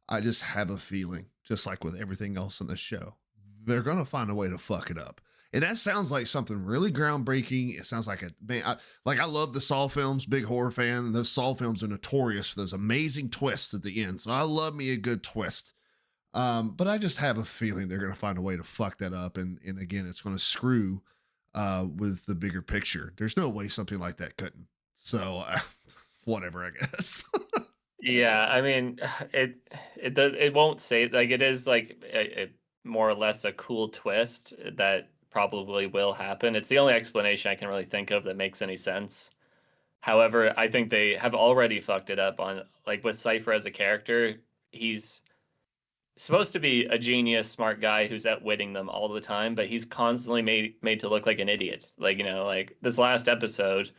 I just have a feeling, just like with everything else in this show, they're gonna find a way to fuck it up. And that sounds like something really groundbreaking. It sounds like I love the Saw films, big horror fan. And those Saw films are notorious for those amazing twists at the end. So I love me a good twist. But I just have a feeling they're going to find a way to fuck that up, and again, it's going to screw with the bigger picture. There's no way something like that couldn't. So whatever, I guess. Yeah, I mean, it won't say like it is like more or less a cool twist that probably will happen. It's the only explanation I can really think of that makes any sense. However, I think they have already fucked it up on like with Cypher as a character. He's supposed to be a genius, smart guy who's outwitting them all the time, but he's constantly made to look like an idiot. Like, like this last episode,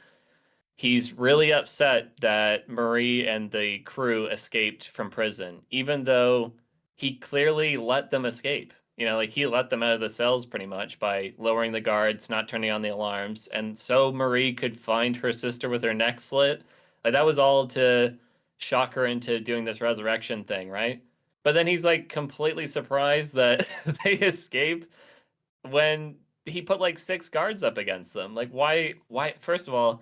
he's really upset that Marie and the crew escaped from prison, even though he clearly let them escape. Like he let them out of the cells pretty much by lowering the guards, not turning on the alarms, and so Marie could find her sister with her neck slit. Like that was all to shock her into doing this resurrection thing, right? But then he's like completely surprised that they escape when he put like six guards up against them. Like why first of all,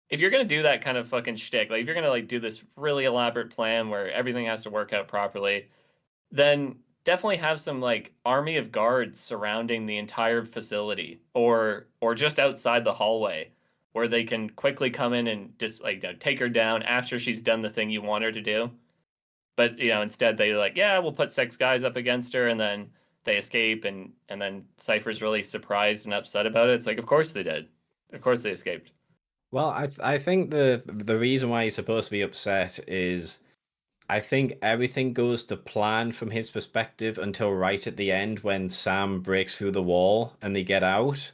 if you're gonna do that kind of fucking shtick, like if you're gonna like do this really elaborate plan where everything has to work out properly, then definitely have some like army of guards surrounding the entire facility, or just outside the hallway, where they can quickly come in and just like take her down after she's done the thing you want her to do. But instead they like, yeah, we'll put six guys up against her, and then they escape, and then Cypher's really surprised and upset about it. It's like, of course they did, of course they escaped. Well, I think the reason why he's supposed to be upset is I think everything goes to plan from his perspective until right at the end when Sam breaks through the wall and they get out.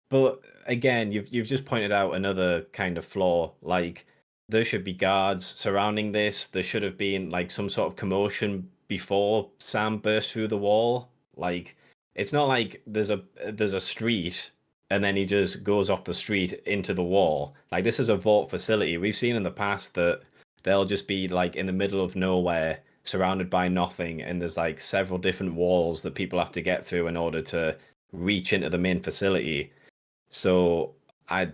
But again, you've just pointed out another kind of flaw. Like there should be guards surrounding this. There should have been like some sort of commotion before Sam burst through the wall. Like it's not like there's a street and then he just goes off the street into the wall. Like this is a vault facility. We've seen in the past that they'll just be like in the middle of nowhere, surrounded by nothing, and there's like several different walls that people have to get through in order to reach into the main facility. So I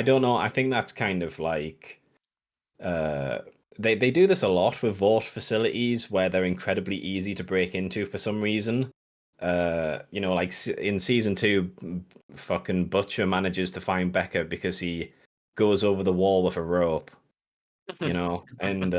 don't know. I think that's kind of like uh they do this a lot with vault facilities where they're incredibly easy to break into for some reason. Like in season 2, fucking Butcher manages to find Becca because he goes over the wall with a rope, and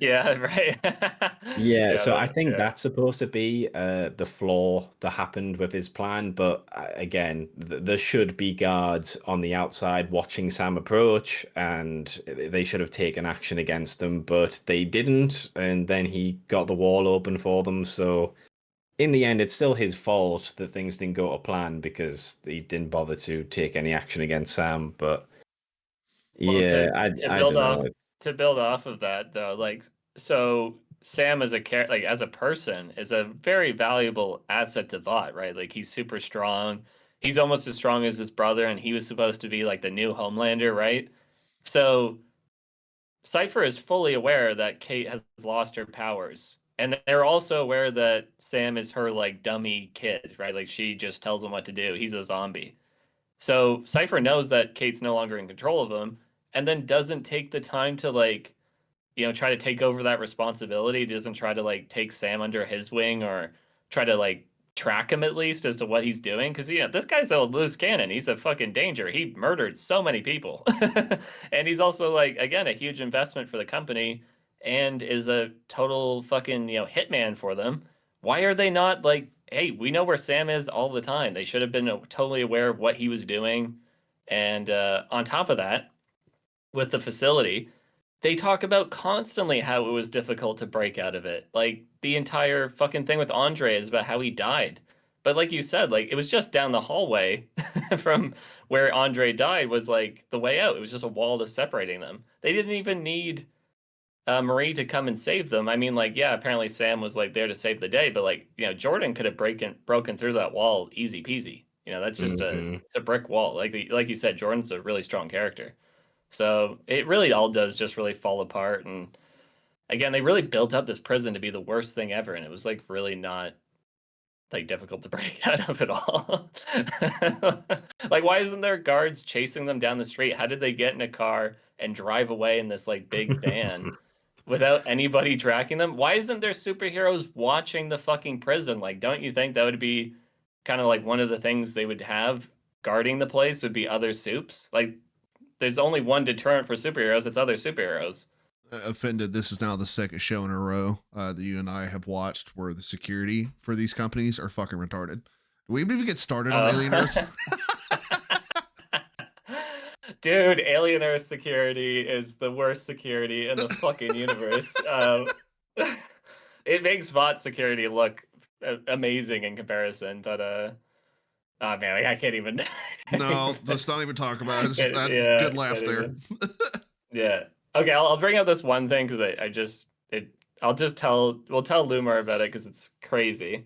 Yeah, right. yeah, Yeah, so I that, think yeah. that's supposed to be the flaw that happened with his plan. But again, there should be guards on the outside watching Sam approach, and they should have taken action against him, but they didn't. And then he got the wall open for them. So in the end, it's still his fault that things didn't go to plan because he didn't bother to take any action against Sam. But Well, yeah, to I build don't off know. to build off of that though, like so Sam as a like as a person is a very valuable asset to Vought, right? Like he's super strong. He's almost as strong as his brother, and he was supposed to be like the new Homelander, right? So Cypher is fully aware that Kate has lost her powers. And they're also aware that Sam is her like dummy kid, right? Like she just tells him what to do. He's a zombie. So Cypher knows that Kate's no longer in control of him, and then doesn't take the time to like, try to take over that responsibility. Doesn't try to like take Sam under his wing, or try to like track him at least as to what he's doing. Because this guy's a loose cannon. He's a fucking danger. He murdered so many people, and he's also like again a huge investment for the company, and is a total fucking hitman for them. Why are they not like, hey, we know where Sam is all the time? They should have been totally aware of what he was doing. And on top of that, with the facility, they talk about constantly how it was difficult to break out of it. Like the entire fucking thing with Andre is about how he died. But like you said, like it was just down the hallway from where Andre died was like the way out. It was just a wall to separating them. They didn't even need Marie to come and save them. I mean, like, yeah, apparently Sam was like there to save the day, but like, Jordan could have broken through that wall easy peasy. That's just Mhm. it's a brick wall. Like you said, Jordan's a really strong character. So it really all does just really fall apart. And again, they really built up this prison to be the worst thing ever, and it was like really not like difficult to break out of at all. Like, why isn't there guards chasing them down the street? How did they get in a car and drive away in this like big van without anybody tracking them? Why isn't there superheroes watching the fucking prison? Like, don't you think that would be kind of like one of the things they would have guarding the place would be other supes? Like, there's only one deterrent for superheroes, it's other superheroes. Offended. This is now the second show in a row that you and I have watched where the security for these companies are fucking retarded. Do we even get started on Alien Earth? Dude, Alien Earth security is the worst security in the fucking universe. It makes bot security look amazing in comparison, but oh man, like, I can't even. No, just don't even talk about it. Just, Yeah, good laugh there. Yeah. Okay, I'll bring up this one thing because we'll tell Loomar about it because it's crazy.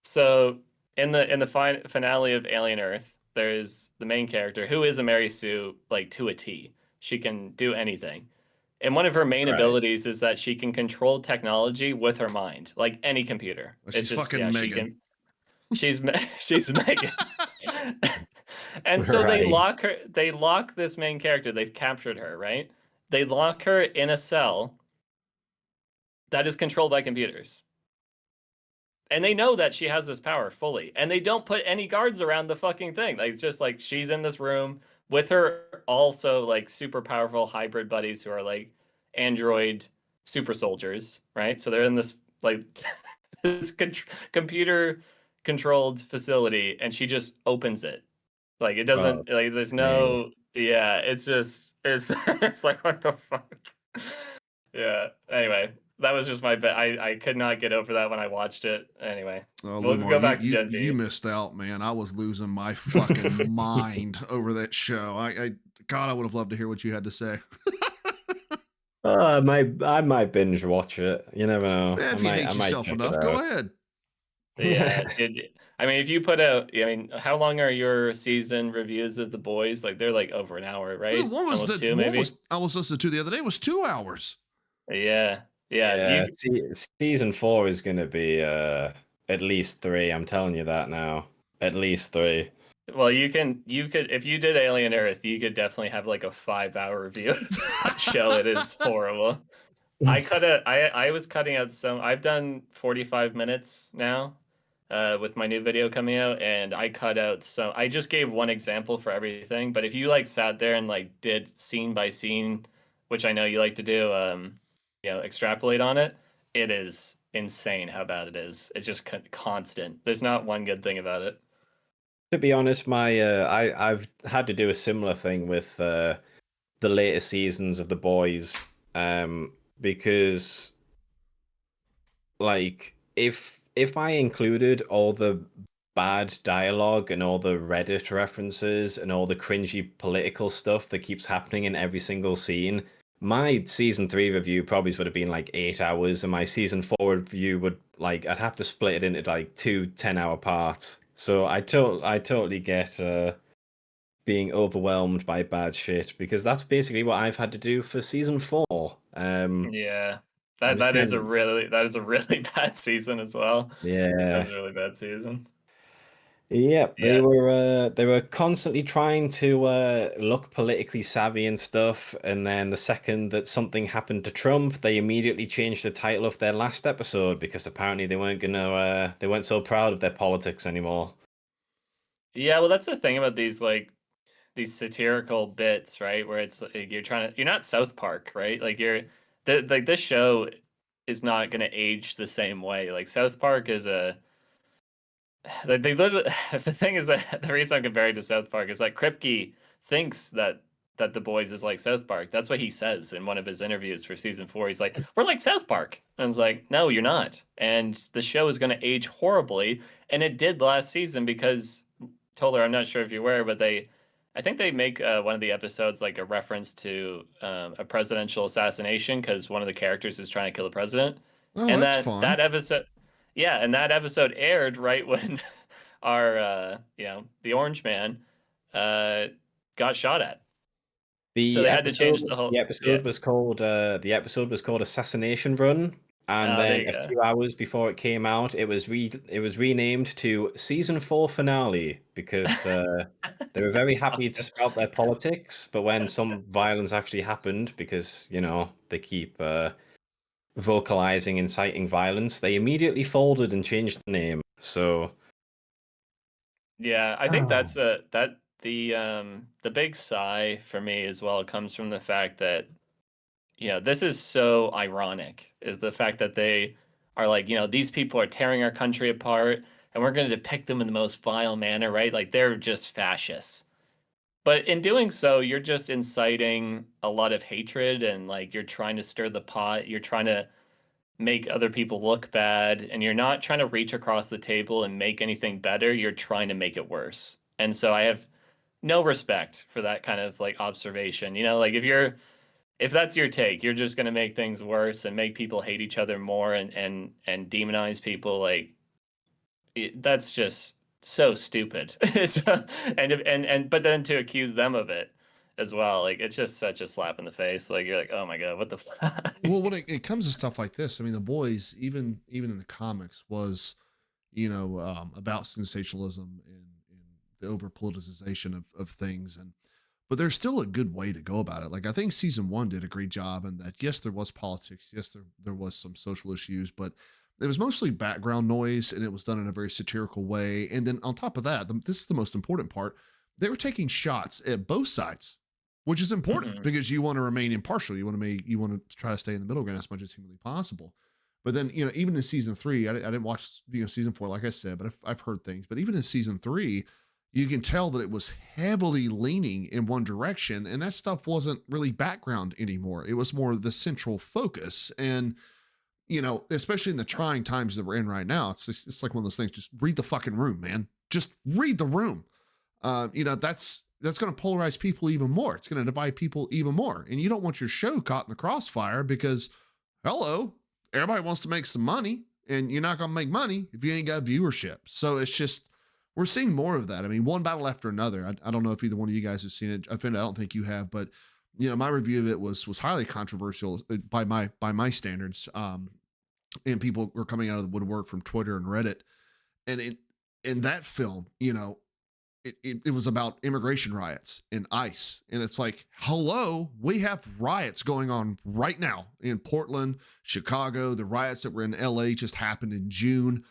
So in the finale of Alien Earth, there's the main character who is a Mary Sue like to a T. She can do anything. And one of her main abilities is that she can control technology with her mind, like any computer. She's fucking Megan. She's Megan. And so Right. they lock this main character. They've captured her, right? They lock her in a cell that is controlled by computers. And they know that she has this power fully. And they don't put any guards around the fucking thing. Like, it's just like she's in this room with her also like super powerful hybrid buddies who are like android super soldiers, right? So they're in this like this computer controlled facility and she just opens it. Like, it doesn't like there's no yeah, it's just it's it's like what the fuck. Yeah. Anyway, that was just my bet. I could not get over that when I watched it. Anyway, we'll Lumar, go back to Gen you V. missed out, man. I was losing my fucking mind over that show. God, I would have loved to hear what you had to say. I might binge watch it. You never know. If you hate yourself enough, go ahead. Yeah, I mean, if you put out, I mean, how long are your season reviews of The Boys? Like, they're like over an hour, right? Almost two, maybe. I was listening to the other day was 2 hours. Yeah, Yeah, season 4 is going to be at least 3. I'm telling you that now. At least 3. Well, you could if you did Alien Earth, you could definitely have like a 5-hour review of that show. It is horrible. I was cutting out some. I've done 45 minutes now, with my new video coming out, and I cut out some. I just gave one example for everything, but if you like sat there and like did scene by scene, which I know you like to do, extrapolate on it, it is insane how bad it is. It's just constant. There's not one good thing about it. To be honest, I've had to do a similar thing with the later seasons of The Boys, because like if I included all the bad dialogue and all the Reddit references and all the cringy political stuff that keeps happening in every single scene, my season 3 review probably would have been like 8 hours, and my season 4 review would like I'd have to split it into like 2 10-hour parts. So I totally get being overwhelmed by bad shit, because that's basically what I've had to do for season 4. Yeah. That is a really bad season as well. Yeah. That was a really bad season. Yep, Yeah. they were constantly trying to look politically savvy and stuff, and then the second that something happened to Trump, they immediately changed the title of their last episode because apparently they weren't so proud of their politics anymore. Yeah, well, that's the thing about these satirical bits, right? Where it's like you're not South Park, right? Like this show is not going to age the same way. Like South Park is they literally the thing is that the reason I'm comparing to South Park is that Kripke thinks that The Boys is like South Park. That's what he says in one of his interviews for season 4. He's like, "We're like South Park," and it's like, "No, you're not." And the show is going to age horribly, and it did last season because Toler, I'm not sure if you're aware, but I think they make one of the episodes like a reference to a presidential assassination because one of the characters is trying to kill the president. Oh, And that's fun. that episode, yeah, and that episode aired right when our the Orange Man got shot at. So they had to change the whole. The episode was called Assassination Run. And There then you a go. few hours before it came out, it was renamed to season 4 finale because they were very happy to spout their politics, but when some violence actually happened, because they keep vocalizing, inciting violence, they immediately folded and changed the name. So Yeah, I think that's the big sigh for me as well comes from the fact that this is so ironic, is the fact that they are like, these people are tearing our country apart and we're going to depict them in the most vile manner, right? Like they're just fascists. But in doing so, you're just inciting a lot of hatred and like you're trying to stir the pot. You're trying to make other people look bad and you're not trying to reach across the table and make anything better. You're trying to make it worse. And so I have no respect for that kind of like observation. Like if that's your take, you're just going to make things worse and make people hate each other more and demonize people. Like that's just so stupid. But then to accuse them of it as well, like it's just such a slap in the face. Like you're like, oh my god, what the fuck? Well, when it comes to stuff like this, I mean, the boys, even in the comics, was about sensationalism and the over politicization of things, and but there's still a good way to go about it. Like I think season one did a great job, and that yes, there was politics, yes, there was some social issues, but it was mostly background noise, and it was done in a very satirical way. And then on top of that, this is the most important part: they were taking shots at both sides, which is important Mhm. because you want to remain impartial. You want to try to stay in the middle ground as much as humanly possible. But then, even in season three, I didn't watch, season four, like I said, but I've heard things. But even in season three, you can tell that it was heavily leaning in one direction, and that stuff wasn't really background anymore. It was more the central focus. And especially in the trying times that we're in right now, it's like one of those things. Just read the fucking room, man. Just read the room. That's going to polarize people even more. It's going to divide people even more, and you don't want your show caught in the crossfire because, hello, everybody wants to make some money, and you're not going to make money if you ain't got viewership. So it's just we're seeing more of that. I mean, one battle after another. I don't know if either one of you guys have seen it. I don't think you have, but my review of it was highly controversial by my standards. And people were coming out of the woodwork from Twitter and Reddit, and in that film, it was about immigration riots in ICE. And it's like, hello, we have riots going on right now in Portland, Chicago. The riots that were in LA just happened in June.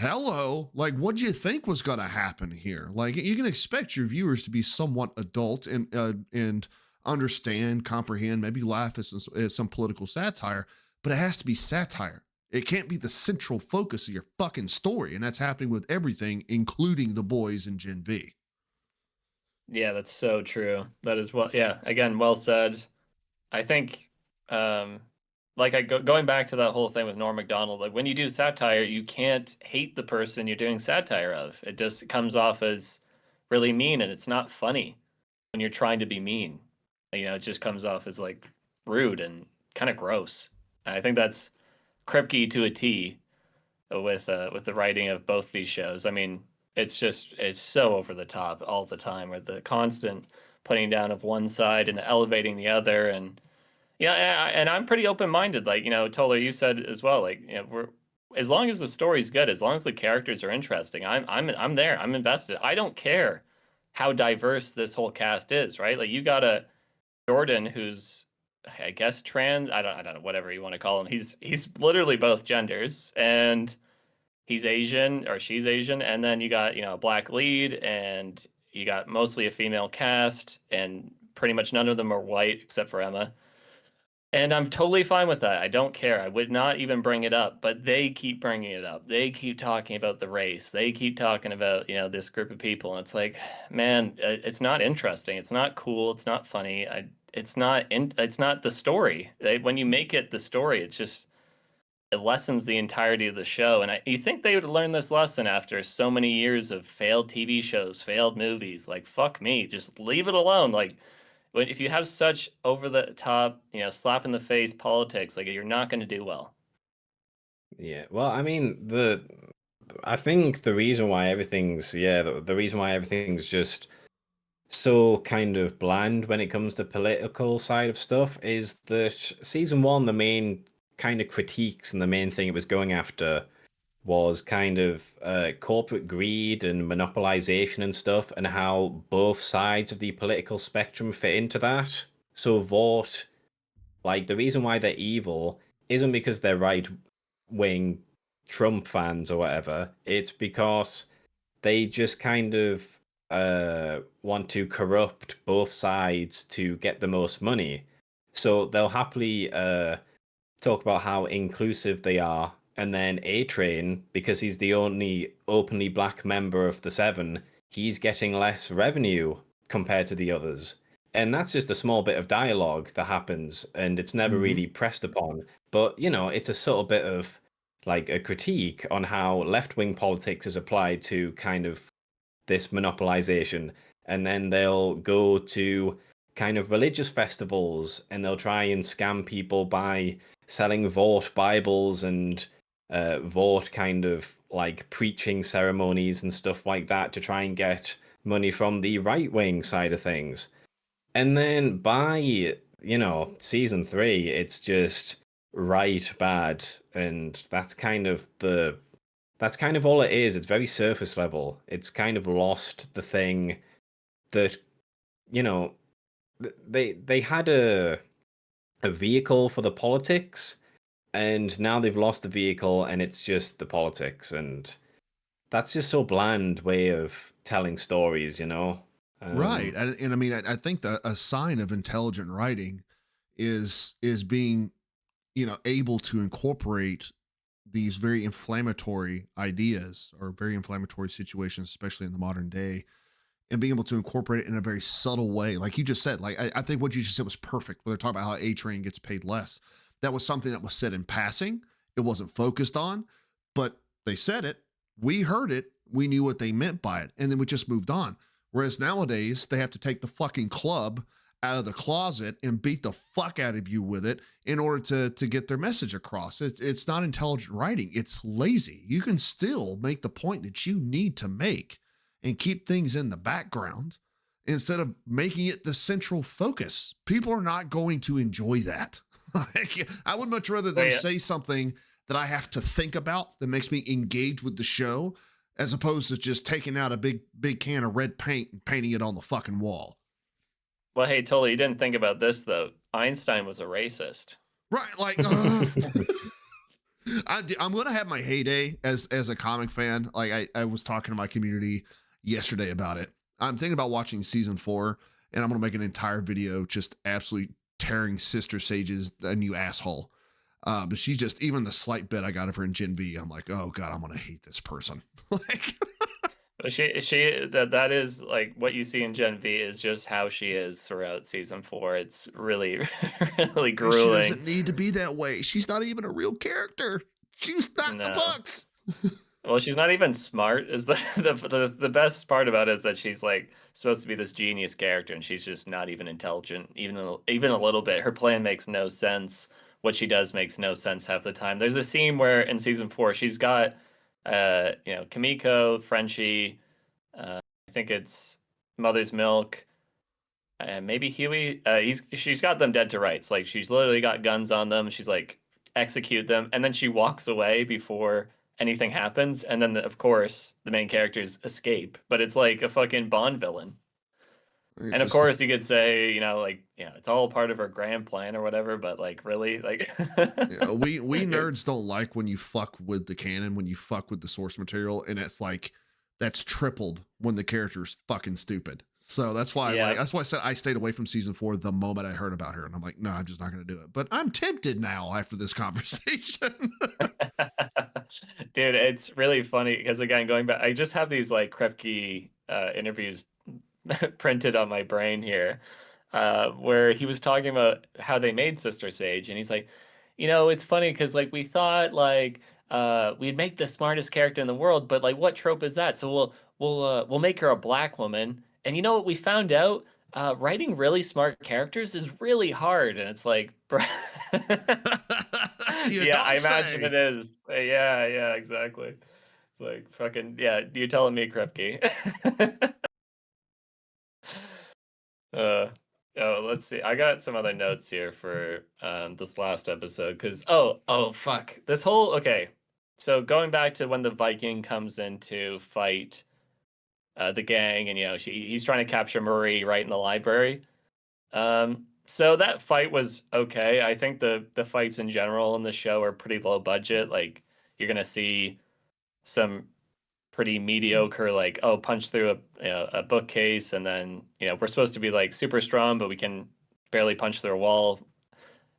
Hello, like, what do you think was going to happen here? Like, you can expect your viewers to be somewhat adult and understand, comprehend, maybe laugh at some political satire, but it has to be satire. It can't be the central focus of your fucking story. And that's happening with everything, including the boys in Gen V. Yeah, that's so true. That is yeah, again, well said. I think um like going back to that whole thing with Norm Macdonald, like when you do satire, you can't hate the person you're doing satire of. It just comes off as really mean and it's not funny when you're trying to be mean. It just comes off as like rude and kind of gross. And I think that's Kripke to a T with the writing of both these shows. I mean, it's so over the top all the time, with the constant putting down of one side and elevating the other. And and I'm pretty open minded. Like Toller, you said as well. Like we're as long as the story's good, as long as the characters are interesting, I'm there. I'm invested. I don't care how diverse this whole cast is. Right? Like you got a Jordan who's I guess trans. I don't know, whatever you want to call him. He's literally both genders, and he's Asian or she's Asian, and then you got a black lead, and you got mostly a female cast, and pretty much none of them are white except for Emma. And I'm totally fine with that. I don't care. I would not even bring it up, but they keep bringing it up. They keep talking about the race. They keep talking about this group of people, and it's like, man, it's not interesting. It's not cool. It's not funny. It's not the story. When you make it the story, it lessens the entirety of the show. And you think they would learn this lesson after so many years of failed TV shows, failed movies. Like, fuck me, just leave it alone. Like, if you have such over the top, slap in the face politics, like you're not going to do well. Yeah, well, I mean, I think the reason why the reason why everything's just so kind of bland when it comes to political side of stuff is that season one, the main kind of critiques and the main thing it was going after was kind of corporate greed and monopolization and stuff, and how both sides of the political spectrum fit into that. So Vought, like the reason why they're evil isn't because they're right wing Trump fans or whatever. It's because they just kind of want to corrupt both sides to get the most money. So they'll happily talk about how inclusive they are, and then A Train, because he's the only openly black member of the seven, he's getting less revenue compared to the others. And that's just a small bit of dialogue that happens, and it's never really pressed upon. But, you know, it's a subtle bit of like a critique on how left wing politics is applied to kind of this monopolization. And then they'll go to kind of religious festivals and they'll try and scam people by selling Vought Bibles and Vought kind of like preaching ceremonies and stuff like that to try and get money from the right wing side of things. And then by, you know, season 3, it's just right bad. And that's kind of all it is. It's very surface level. It's kind of lost the thing that, you know, they had a vehicle for the politics, and now they've lost the vehicle and it's just the politics, and that's just so bland way of telling stories, you know. Right. And I mean, I think that a sign of intelligent writing is being, able to incorporate these very inflammatory ideas or very inflammatory situations, especially in the modern day, and being able to incorporate it in a very subtle way. Like you just said, like I think what you just said was perfect. When they're talking about how A Train gets paid less, that was something that was said in passing. It wasn't focused on, but they said it. We heard it. We knew what they meant by it, and then we just moved on. Whereas nowadays, they have to take the fucking club out of the closet and beat the fuck out of you with it in order to get their message across. It's not intelligent writing. It's lazy. You can still make the point that you need to make and keep things in the background instead of making it the central focus. People are not going to enjoy that. I would much rather them say something that I have to think about that makes me engage with the show, as opposed to just taking out a big can of red paint and painting it on the fucking wall. Well, hey, totally. You didn't think about this though. Einstein was a racist. Right, like I'm gonna have my heyday as a comic fan. Like I was talking to my community yesterday about it. I'm thinking about watching season 4, and I'm gonna make an entire video just absolutely tearing Sister Sage's a new asshole. But she just, even the slight bit I got of her in Gen V, I'm like, oh god, I'm gonna hate this person. Like, that is like what you see in Gen V is just how she is throughout season 4. It's really really grueling. She doesn't need to be that way. She's not even a real character. She's not the books. Well, she's not even smart. Is the best part about it is that she's like supposed to be this genius character, and she's just not even intelligent, even a little bit. Her plan makes no sense. What she does makes no sense half the time. There's a scene where in season 4 she's got Kimiko, Frenchie, I think it's Mother's Milk, and maybe Huey. She's got them dead to rights. Like she's literally got guns on them. She's like execute them, and then she walks away before anything happens. And then of course the main characters escape. But it's like a fucking Bond villain. And of course you could say, it's all part of her grand plan or whatever, but like really, like yeah, we nerds don't like when you fuck with the canon, when you fuck with the source material, and it's like that's tripled when the character's fucking stupid. So that's why that's why I said I stayed away from season 4 the moment I heard about her, and I'm like, no, I'm just not gonna do it. But I'm tempted now after this conversation. Dude, it's really funny because again, going back, I just have these like Krepke interviews printed on my brain here, where he was talking about how they made Sister Sage, and he's like, it's funny because like we thought like we'd make the smartest character in the world, but like what trope is that? So we'll make her a black woman, and you know what we found out? Writing really smart characters is really hard, and it's like, yeah, I imagine it is. Yeah, exactly. It's like fucking yeah. You're telling me, Krepke. Uh, Oh, let's see. I got some other notes here for this last episode because fuck. This whole okay. So going back to when the Viking comes in to fight the gang, and he's trying to capture Marie right in the library. So that fight was okay. I think the fights in general in the show are pretty low budget. Like you're gonna see some pretty mediocre, like, oh, punch through a bookcase, and then we're supposed to be like super strong, but we can barely punch through a wall.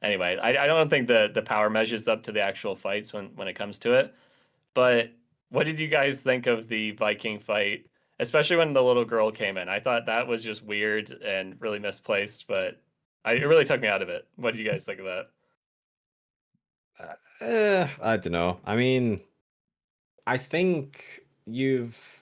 Anyway, I don't think the power measures up to the actual fights when it comes to it. But what did you guys think of the Viking fight, especially when the little girl came in? I thought that was just weird and really misplaced, but it really took me out of it. What did you guys think of that? I don't know. I mean, I think you've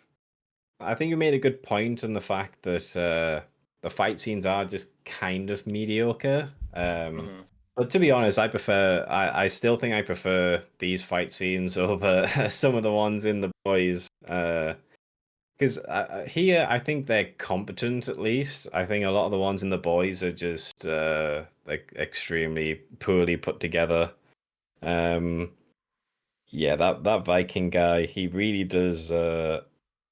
I think you made a good point on the fact that the fight scenes are just kind of mediocre. Hmm. But to be honest, I still think I prefer these fight scenes over some of the ones in The Boys. Because here, I think they're competent at least. I think a lot of the ones in The Boys are just like extremely poorly put together. Um, yeah, that Viking guy, he really does.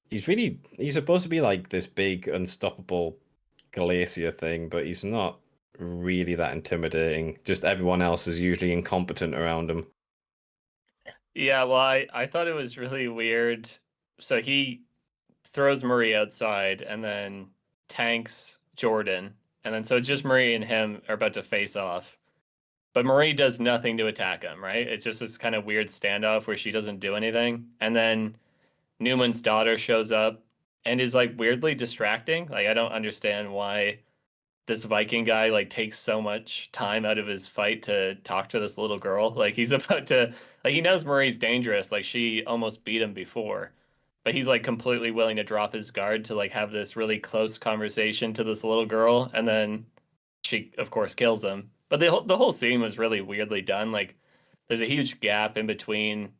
He's supposed to be like this big unstoppable glacier thing, but he's not really that intimidating. Just everyone else is usually incompetent around him. Yeah, well, I thought it was really weird. So he throws Marie outside and then tanks Jordan. And then so it's just Marie and him are about to face off. But Marie does nothing to attack him, right? It's just this kind of weird standoff where she doesn't do anything. And then Newman's daughter shows up and is like weirdly distracting. Like I don't understand why this Viking guy like takes so much time out of his fight to talk to this little girl. Like he's about to like he knows Marie's dangerous. Like she almost beat him before. But he's like completely willing to drop his guard to like have this really close conversation to this little girl, and then she of course kills him. But the whole scene was really weirdly done. Like there's a huge gap in between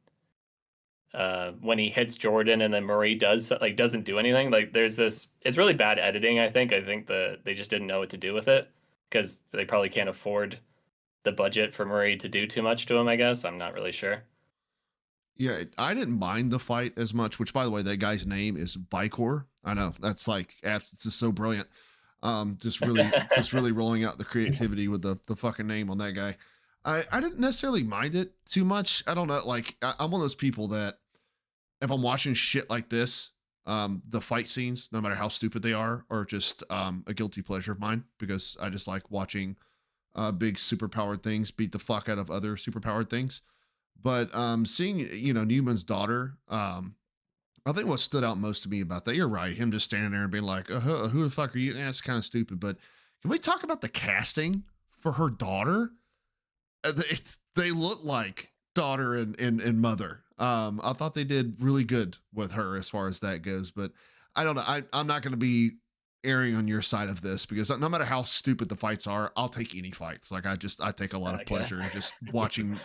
when he hits Jordan and then Marie doesn't do anything. Like there's this it's really bad editing, I think. I think they just didn't know what to do with it because they probably can't afford the budget for Marie to do too much to him, I guess. I'm not really sure. Yeah, I didn't mind the fight as much. Which, by the way, that guy's name is Vicor. I know that's like it's just so brilliant. Just really rolling out the creativity with the fucking name on that guy. I didn't necessarily mind it too much. I don't know. Like I'm one of those people that if I'm watching shit like this, the fight scenes, no matter how stupid they are just a guilty pleasure of mine because I just like watching big superpowered things beat the fuck out of other superpowered things. But seeing Newman's daughter, I think what stood out most to me about that, you're right, him just standing there and being like, who the fuck are you? That's kind of stupid. But can we talk about the casting for her daughter? They look like daughter and mother. I thought they did really good with her as far as that goes. But I don't know. I'm not going to be erring on your side of this because no matter how stupid the fights are, I'll take any fights. Like I take a lot of pleasure in just watching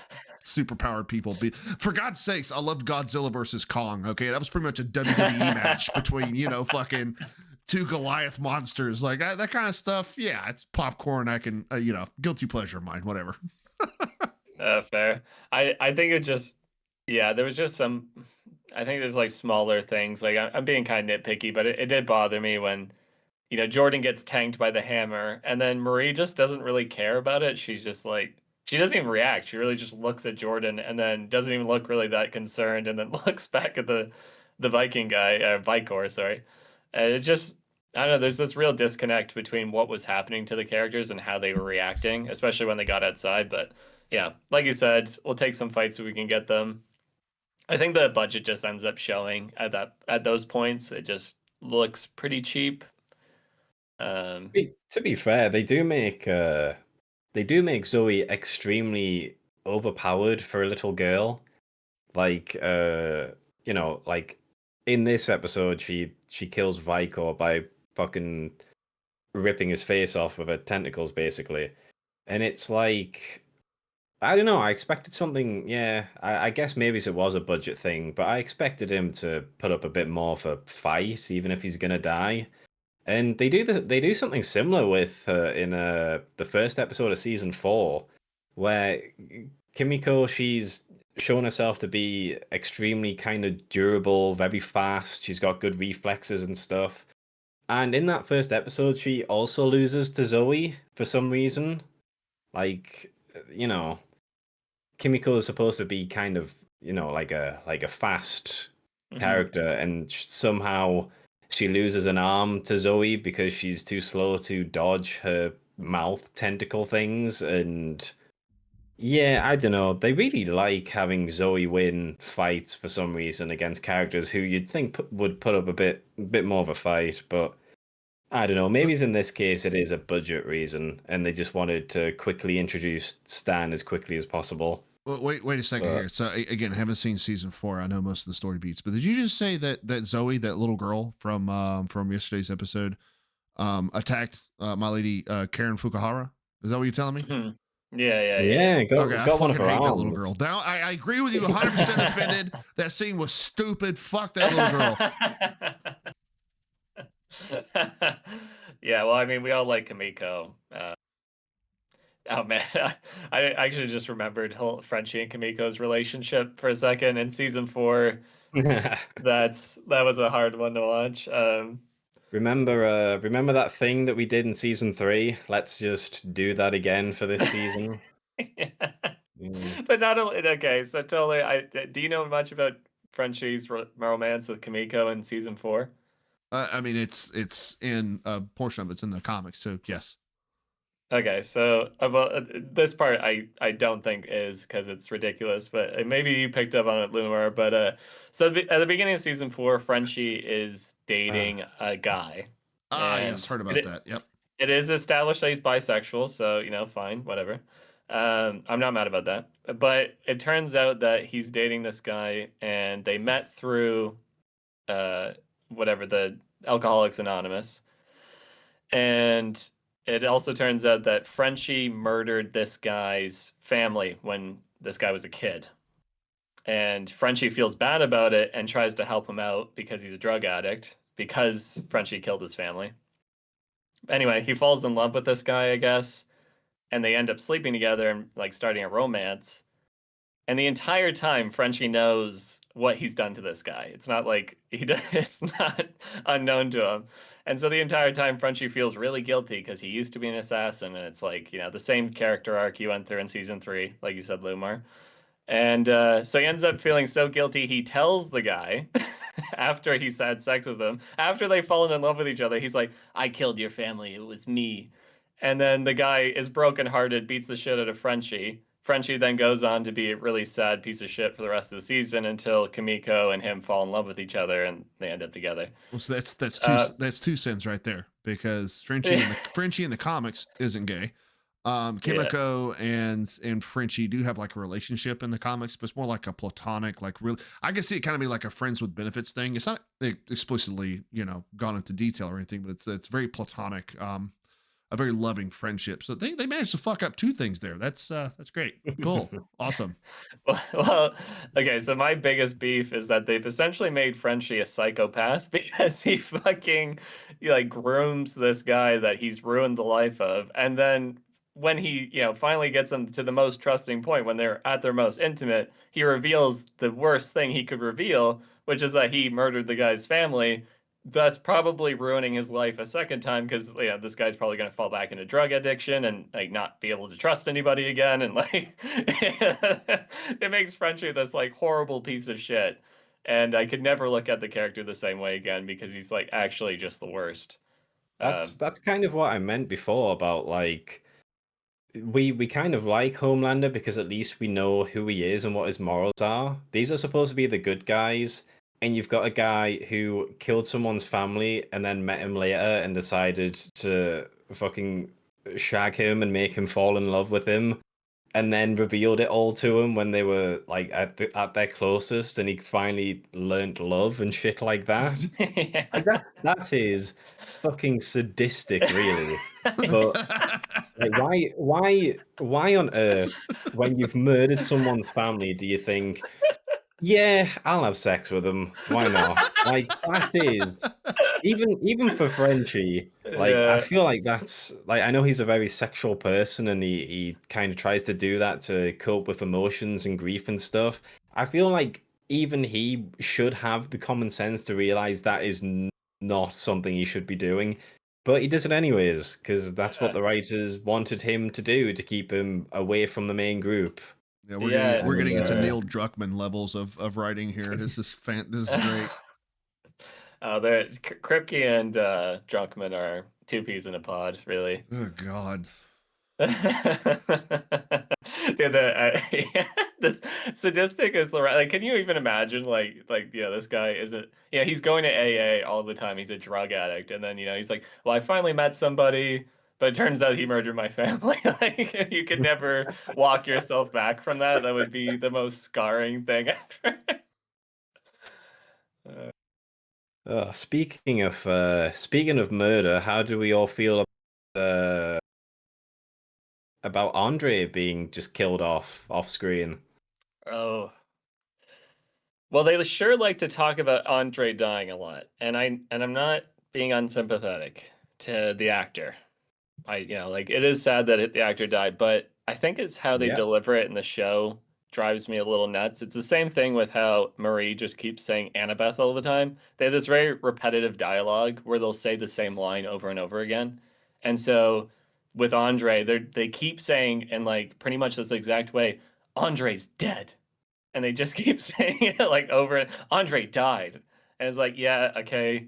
superpowered people be. For God's sakes, I loved Godzilla versus Kong. Okay, that was pretty much a WWE match between fucking two Goliath monsters. Like that kind of stuff. Yeah, it's popcorn. I can guilty pleasure of mine. Whatever. Fair. I think it just yeah, there was just some I think there's like smaller things. Like I'm being kind of nitpicky, but it did bother me when Jordan gets tanked by the hammer, and then Marie just doesn't really care about it. She's just like, she doesn't even react. She really just looks at Jordan and then doesn't even look really that concerned, and then looks back at the Viking guy, Vikor, sorry. And it's just, I don't know, there's this real disconnect between what was happening to the characters and how they were reacting, especially when they got outside. But yeah, like you said, we'll take some fights so we can get them. I think the budget just ends up showing at those points. It just looks pretty cheap. To be fair, they do make Zoe extremely overpowered for a little girl. Like like in this episode she kills Vicor by fucking ripping his face off with her tentacles basically. And it's like I don't know, I expected something, yeah, I guess maybe it was a budget thing, but I expected him to put up a bit more for fight, even if he's gonna die. And they do something similar with in the first episode of season 4, where Kimiko, she's shown herself to be extremely kind of durable, very fast. She's got good reflexes and stuff. And in that first episode, she also loses to Zoe for some reason. Like, you know, Kimiko is supposed to be kind of, like a fast character, and somehow she loses an arm to Zoe because she's too slow to dodge her mouth tentacle things. And yeah, I don't know. They really like having Zoe win fights for some reason against characters who you'd think would put up a bit more of a fight, but I don't know. Maybe in this case it is a budget reason, and they just wanted to quickly introduce Stan as quickly as possible. Well, wait a second here. So again, I haven't seen season 4. I know most of the story beats, but did you just say that Zoe, that little girl from yesterday's episode, attacked my lady Karen Fukuhara? Is that what you're telling me? Yeah. Got I one of fucking her hate that little arms. girl. Now I agree with you 100% offended. That scene was stupid. Fuck that little girl. Yeah, well, I mean, we all like Kamiko. Oh man, I actually just remembered Frenchie and Kamiko's relationship for a second in season 4. That was a hard one to watch. Remember that thing that we did in season 3? Let's just do that again for this season. Yeah. But not only okay, so totally. Do you know much about Frenchie's romance with Kamiko in season 4? I mean, it's in a portion of it's in the comics, so yes. Okay, so this part I don't think is because it's ridiculous, but maybe you picked up on it, Loomar. But so at the beginning of season 4, Frenchie is dating a guy. Yes, heard about that. Yep. It is established that he's bisexual, so fine, whatever. I'm not mad about that. But it turns out that he's dating this guy, and they met through whatever, the Alcoholics Anonymous. And it also turns out that Frenchie murdered this guy's family when this guy was a kid. And Frenchie feels bad about it and tries to help him out because he's a drug addict, because Frenchie killed his family. Anyway, he falls in love with this guy, I guess, and they end up sleeping together and like starting a romance. And the entire time, Frenchie knows what he's done to this guy. It's not like it's not unknown to him. And so the entire time, Frenchie feels really guilty because he used to be an assassin. And it's like, the same character arc he went through in season 3, like you said, Loomar. And so he ends up feeling so guilty, he tells the guy after he's had sex with him, after they've fallen in love with each other, he's like, I killed your family. It was me. And then the guy is brokenhearted, beats the shit out of Frenchie. Frenchie then goes on to be a really sad piece of shit for the rest of the season until Kamiko and him fall in love with each other and they end up together. Well, so that's two sins right there, because Frenchie in the comics isn't gay. Kimiko and Frenchie do have like a relationship in the comics, but it's more like a platonic, like really, I can see it kind of be like a friends with benefits thing. It's not explicitly, gone into detail or anything, but it's very platonic. A very loving friendship. So they managed to fuck up 2 things there. That's great. Cool. Awesome. Well, okay, so my biggest beef is that they've essentially made Frenchie a psychopath because he fucking grooms this guy that he's ruined the life of. And then when he, finally gets him to the most trusting point, when they're at their most intimate, he reveals the worst thing he could reveal, which is that he murdered the guy's family, thus probably ruining his life a second time because this guy's probably going to fall back into drug addiction and not be able to trust anybody again, and it makes Frenchie this horrible piece of shit, and I could never look at the character the same way again because he's actually just the worst. That's kind of what I meant before about we kind of like Homelander because at least we know who he is and what his morals are. These are supposed to be the good guys. And you've got a guy who killed someone's family and then met him later and decided to fucking shag him and make him fall in love with him, and then revealed it all to him when they were at their closest, and he finally learned love and shit like that. Yeah. That is fucking sadistic, really. But why on earth, when you've murdered someone's family, do you think, yeah, I'll have sex with them. Why not? even for Frenchie, like I Yeah, feel like that's like I know he's a very sexual person and he kind of tries to do that to cope with emotions and grief and stuff. I feel like even he should have the common sense to realize that is not something he should be doing, but he does it anyways because that's what yeah, the writers wanted him to do to keep him away from the main group. Yeah, yeah. we're And getting into Neil Druckmann levels of writing here. This is great. Kripke and Druckmann are two peas in a pod, really. Oh God. Yeah, this sadistic is the right. Like, can you even imagine? This guy isn't. Yeah, he's going to AA all the time. He's a drug addict, and then he's like, "Well, I finally met somebody, but it turns out he murdered my family." Like, you could never walk yourself back from that. That would be the most scarring thing ever. speaking of murder, how do we all feel about Andre being just killed off screen? Oh. Well, they sure like to talk about Andre dying a lot, and I'm not being unsympathetic to the actor. Like it is sad that the actor died, but I think it's how they Yeah. deliver it in the show drives me a little nuts. It's the same thing with how Marie just keeps saying Annabeth all the time. They have this very repetitive dialogue where they'll say the same line over and over again. And so with Andre, they keep saying in like pretty much this exact way, Andre's dead. And they just keep saying it like over Andre died. And it's like, yeah, okay.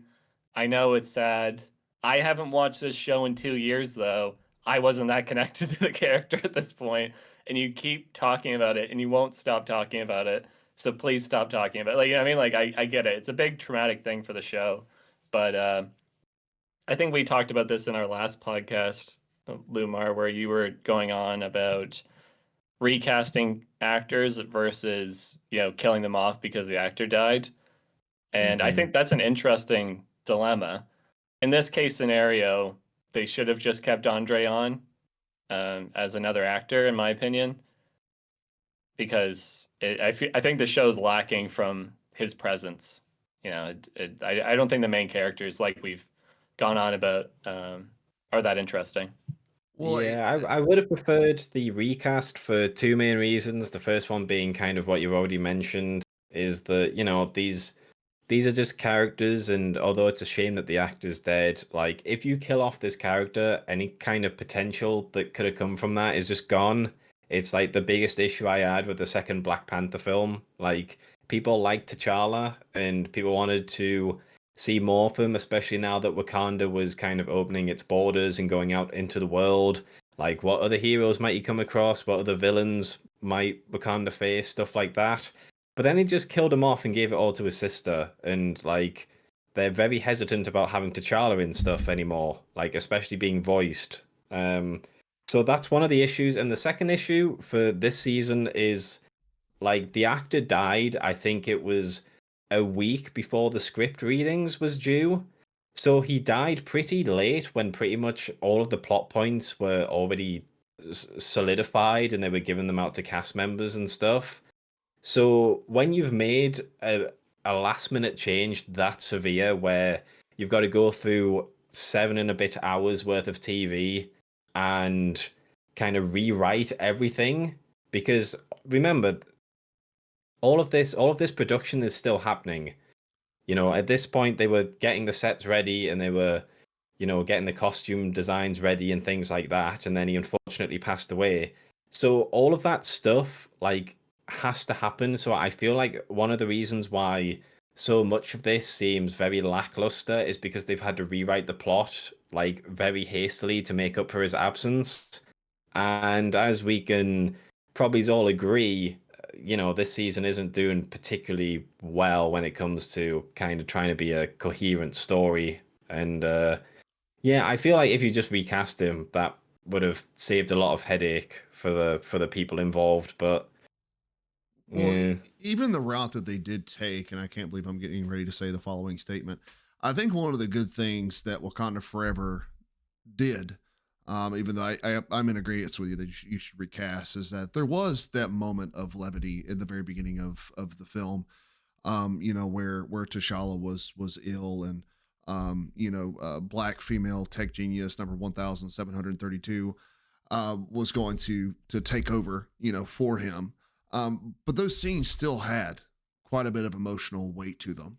I know it's sad. I haven't watched this show in 2 years though. I wasn't that connected to the character at this point, and you keep talking about it, and you won't stop talking about it. So please stop talking about it. Like, you know what I mean? Like, I get it. It's a big traumatic thing for the show, but I think we talked about this in our last podcast, Lumar, where you were going on about recasting actors versus killing them off because the actor died, and I Hmm. think that's an interesting dilemma. In this case scenario, they should have just kept Andre on as another actor, in my opinion, because I think the show's lacking from his presence. I don't think the main characters, like we've gone on about, are that interesting. Well, Yeah, I would have preferred the recast for two main reasons. The first one being kind of what you've already mentioned, is that, these are just characters, and although it's a shame that the actor's dead, like if you kill off this character, any kind of potential that could have come from that is just gone. It's like the biggest issue I had with the second Black Panther film. Like people liked T'Challa and people wanted to see more of him, especially now that Wakanda was kind of opening its borders and going out into the world. Like what other heroes might you come across? What other villains might Wakanda face? Stuff like that. But then he just killed him off and gave it all to his sister, and like they're very hesitant about having T'Challa in stuff anymore, like especially being voiced. So that's one of the issues. And the second issue for this season is like the actor died. I think it was a week before the script readings was due. So he died pretty late when pretty much all of the plot points were already solidified and they were giving them out to cast members and stuff. So when you've made a last minute change that severe where you've got to go through 7 and a bit hours worth of TV and kind of rewrite everything, because remember, all of this production is still happening. At this point they were getting the sets ready and they were, getting the costume designs ready and things like that, and then he unfortunately passed away. So all of that stuff like has to happen. So I feel like one of the reasons why so much of this seems very lackluster is because they've had to rewrite the plot like very hastily to make up for his absence. And as we can probably all agree, this season isn't doing particularly well when it comes to kind of trying to be a coherent story. And yeah, I feel like if you just recast him, that would have saved a lot of headache for the people involved. But well, yeah, even the route that they did take, and I can't believe I'm getting ready to say the following statement. I think one of the good things that Wakanda Forever did, even though I'm in agreement with you that you should recast, is that there was that moment of levity in the very beginning of the film, where T'Challa was ill, and black female tech genius number 1732 was going to take over, for him. But those scenes still had quite a bit of emotional weight to them.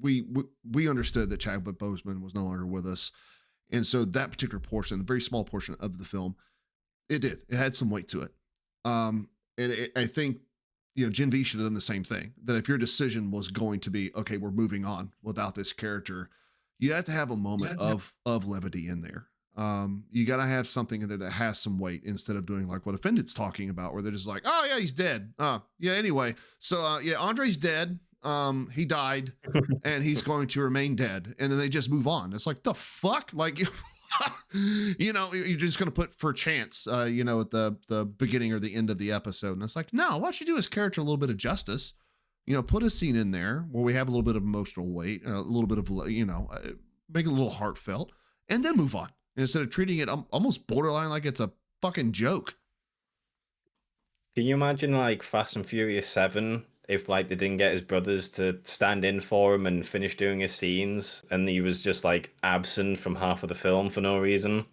We understood that Chadwick Boseman was no longer with us, and so that particular portion, a very small portion of the film, it had some weight to it. I think Gen V should have done the same thing. That if your decision was going to be okay, we're moving on without this character, you have to have a moment of levity in there. You got to have something in there that has some weight instead of doing like what Offended's talking about, where they're just like, oh yeah, he's dead. Yeah. Anyway, so yeah, Andre's dead. He died, and he's going to remain dead, and then they just move on. It's like the fuck, like. You're just going to put for chance, at the beginning or the end of the episode. And it's like, no, why don't you do his character a little bit of justice? Put a scene in there where we have a little bit of emotional weight, a little bit of, make it a little heartfelt, and then move on instead of treating it almost borderline like it's a fucking joke. Can you imagine like Fast and Furious 7 if like they didn't get his brothers to stand in for him and finish doing his scenes and he was just like absent from half of the film for no reason?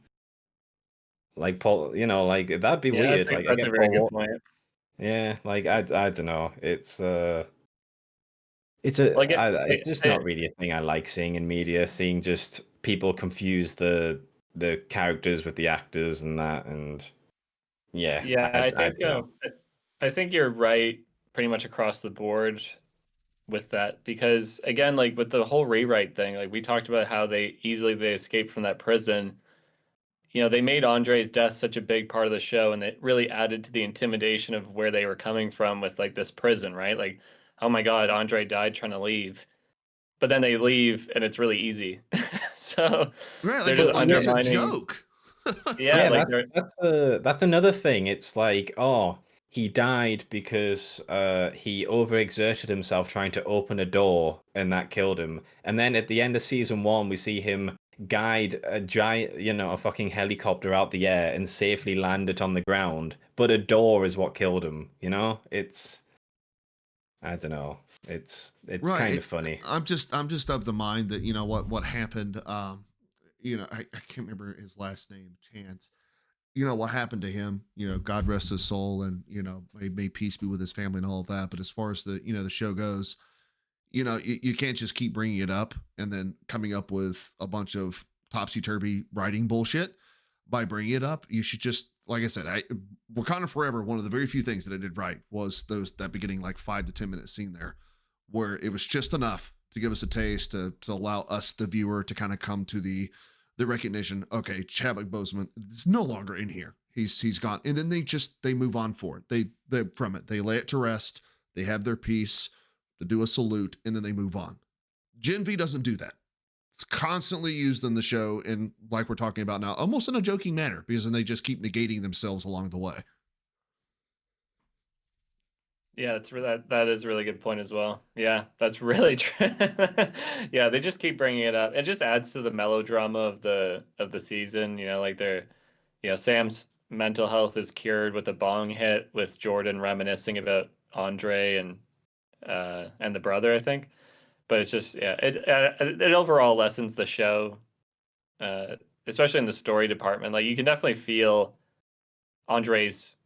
Like Paul, like that'd be weird. Like that's a very good point. Yeah, like I don't know. It's it's just not really a thing I like seeing in media, seeing just people confuse the characters with the actors and that, and yeah. I think you're right pretty much across the board with that, because again, like with the whole rewrite thing, like we talked about how they escaped from that prison. They made Andre's death such a big part of the show, and it really added to the intimidation of where they were coming from with like this prison, right? Like, oh my God, Andre died trying to leave. But then they leave and it's really easy. So right, they're just undermining. It's a joke. Yeah, that's another thing. It's like, oh, he died because he overexerted himself trying to open a door and that killed him. And then at the end of season 1, we see him guide a giant, a fucking helicopter out the air and safely land it on the ground. But a door is what killed him, It's, I don't know. It's right. Kind of funny. I'm just of the mind that, what happened, I can't remember his last name, Chance. What happened to him, God rest his soul, and, may peace be with his family and all of that. But as far as the, the show goes, you can't just keep bringing it up and then coming up with a bunch of topsy-turvy writing bullshit by bringing it up. You should just, like I said, Wakanda Forever, one of the very few things that I did right was that beginning like 5 to 10 minute scene there where it was just enough to give us a taste to allow us, the viewer, to kind of come to the recognition. Okay, Chadwick Boseman is no longer in here. He's gone. And then they move on for it. They from it. They lay it to rest. They have their piece. They do a salute, and then they move on. Gen V doesn't do that. It's constantly used in the show, and like we're talking about now, almost in a joking manner, because then they just keep negating themselves along the way. Yeah, that is a really good point as well. Yeah, that's really true. Yeah, they just keep bringing it up. It just adds to the melodrama of the season. Like Sam's mental health is cured with a bong hit, with Jordan reminiscing about Andre and the brother, I think. But it's just, yeah, it overall lessens the show, especially in the story department. Like, you can definitely feel Andre's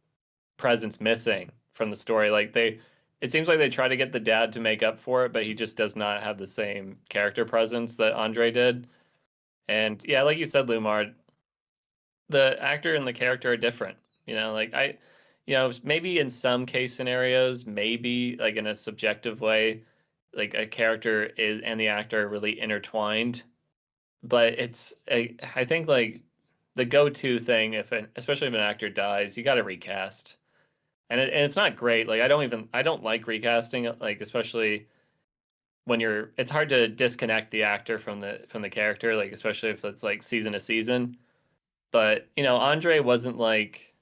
presence missing from the story. Like, it seems like they try to get the dad to make up for it, but he just does not have the same character presence that Andre did. And yeah, like you said, Loomar, the actor and the character are different. Maybe in some case scenarios, maybe like in a subjective way, like a character is and the actor are really intertwined. But I think like the go-to thing, especially if an actor dies, you got to recast, and it's not great. Like I don't like recasting, like especially when it's hard to disconnect the actor from the character, like especially if it's like season to season. But Andre wasn't like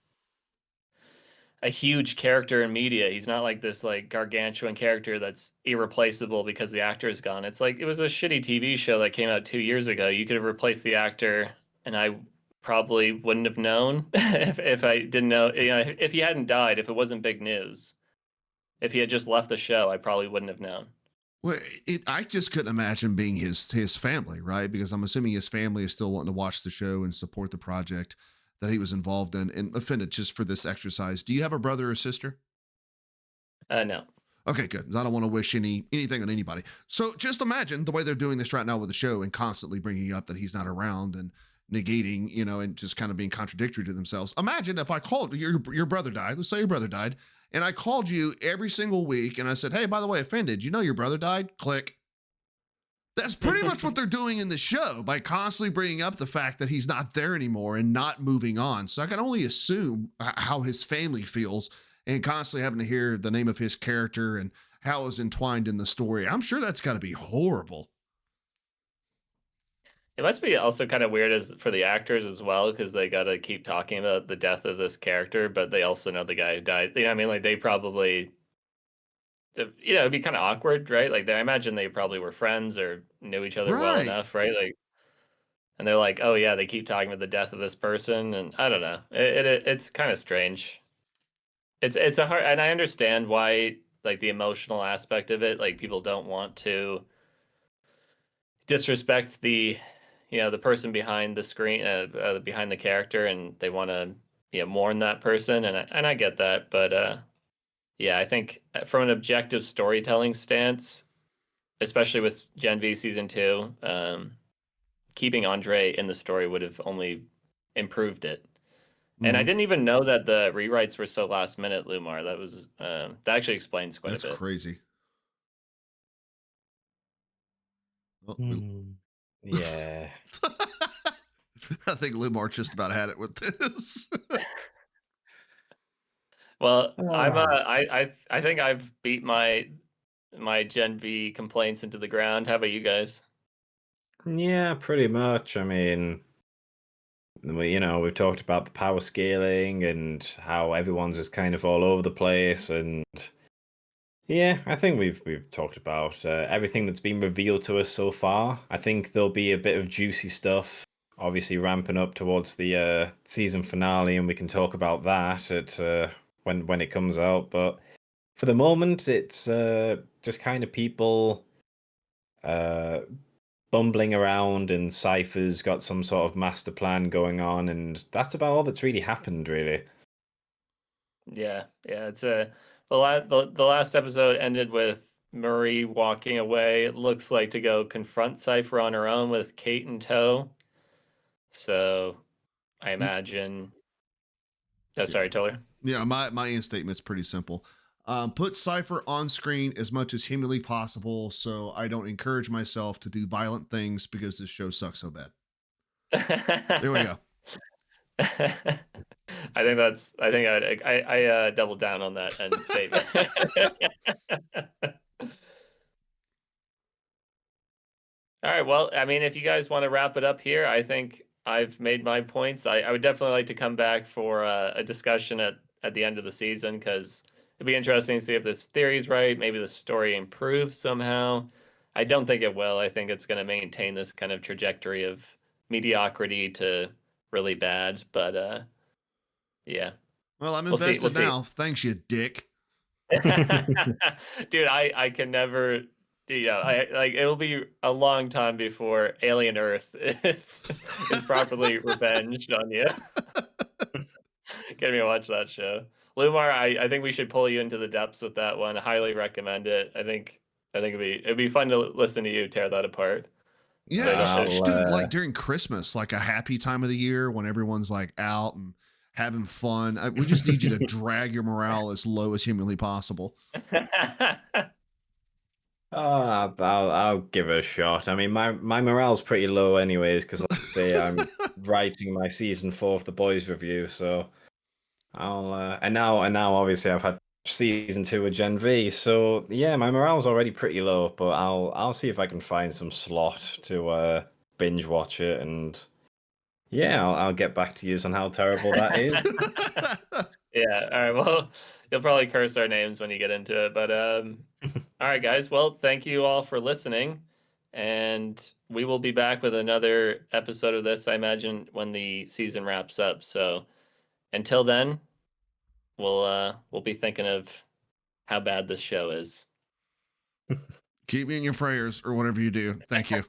a huge character in media. He's not like this like gargantuan character that's irreplaceable because the actor is gone. It's like it was a shitty TV show that came out 2 years ago. You could have replaced the actor, and I probably wouldn't have known if I didn't know. If he hadn't died, if it wasn't big news, if he had just left the show, I probably wouldn't have known. Well, I just couldn't imagine being his family, right? Because I'm assuming his family is still wanting to watch the show and support the project that he was involved in. And offended just for this exercise. Do you have a brother or sister? No. Okay, good. I don't want to wish anything on anybody. So just imagine the way they're doing this right now with the show and constantly bringing up that he's not around and negating, and just kind of being contradictory to themselves. Imagine if I called your brother died. Let's say your brother died, and I called you every single week and I said, "Hey, by the way, offended. You know your brother died." Click. That's pretty much what they're doing in the show by constantly bringing up the fact that he's not there anymore and not moving on. So I can only assume how his family feels and constantly having to hear the name of his character and how it's entwined in the story. I'm sure that's got to be horrible. It must be also kind of weird as for the actors as well, because they got to keep talking about the death of this character, but they also know the guy who died. You know, what I mean, like they probably, it'd be kind of awkward, right? Like I imagine they probably were friends or knew each other well Right. enough, right? Like, and they're like, oh yeah, they keep talking about the death of this person, and I don't know. It's kind of strange. It's a hard, and I understand why, like the emotional aspect of it, like people don't want to disrespect the person behind the screen, behind the character, and they want to mourn that person, and I get that, but yeah, I think from an objective storytelling stance, especially with Gen V season 2, keeping Andre in the story would have only improved it. And I Mhm. didn't even know that the rewrites were so last minute, Lumar. That actually explains quite a That's bit. crazy. Oh, Hmm. Yeah. I think Lumar just about had it with this. Well, Ah. I think I've beat my Gen V complaints into the ground. How about you guys? Yeah, pretty much. I mean, we've talked about the power scaling and how everyone's just kind of all over the place, and yeah, I think we've talked about everything that's been revealed to us so far. I think there'll be a bit of juicy stuff, obviously ramping up towards the season finale, and we can talk about that at when it comes out. But for the moment, it's just kind of people uh, bumbling around, and Cypher's got some sort of master plan going on, and that's about all that's really happened, really. Yeah, yeah. It's the last episode ended with Marie walking away. It looks like to go confront Cypher on her own with Kate in tow. So I Y- imagine. Oh, yeah. sorry, Toller. Yeah, my end statement's pretty simple. Put Cypher on screen as much as humanly possible so I don't encourage myself to do violent things because this show sucks so bad. There we go. I think I doubled down on that end statement. All right. Well, I mean, if you guys want to wrap it up here, I think I've made my points. I would definitely like to come back for a discussion at the end of the season, because it'd be interesting to see if this theory's right. Maybe the story improves somehow. I don't think it will. I think it's going to maintain this kind of trajectory of mediocrity to really bad. But yeah, Well, I'm we'll see. We'll invested see. now. Thanks, you dick. Dude, I can never, I like it'll be a long time before Alien Earth is properly revenged on you. Get me to watch that show. Lumar, I think we should pull you into the depths with that one. I highly recommend it. I think it'd be fun to listen to you tear that apart. But I Yeah, don't I'll dude, like during Christmas, like a happy time of the year when everyone's like out and having fun. We just need you to drag your morale as low as humanly possible. I'll give it a shot. I mean, my morale's pretty low anyways, because like I say, I'm writing my season 4 of the boys review, so I'll and now obviously I've had season 2 of Gen V, so yeah, my morale's already pretty low, but I'll see if I can find some slot to binge watch it, and yeah, I'll get back to you on how terrible that is. Yeah, all right. Well, you'll probably curse our names when you get into it, but all right, guys. Well, thank you all for listening, and we will be back with another episode of this, I imagine, when the season wraps up. So until then, we'll be thinking of how bad this show is. Keep me in your prayers or whatever you do. Thank you.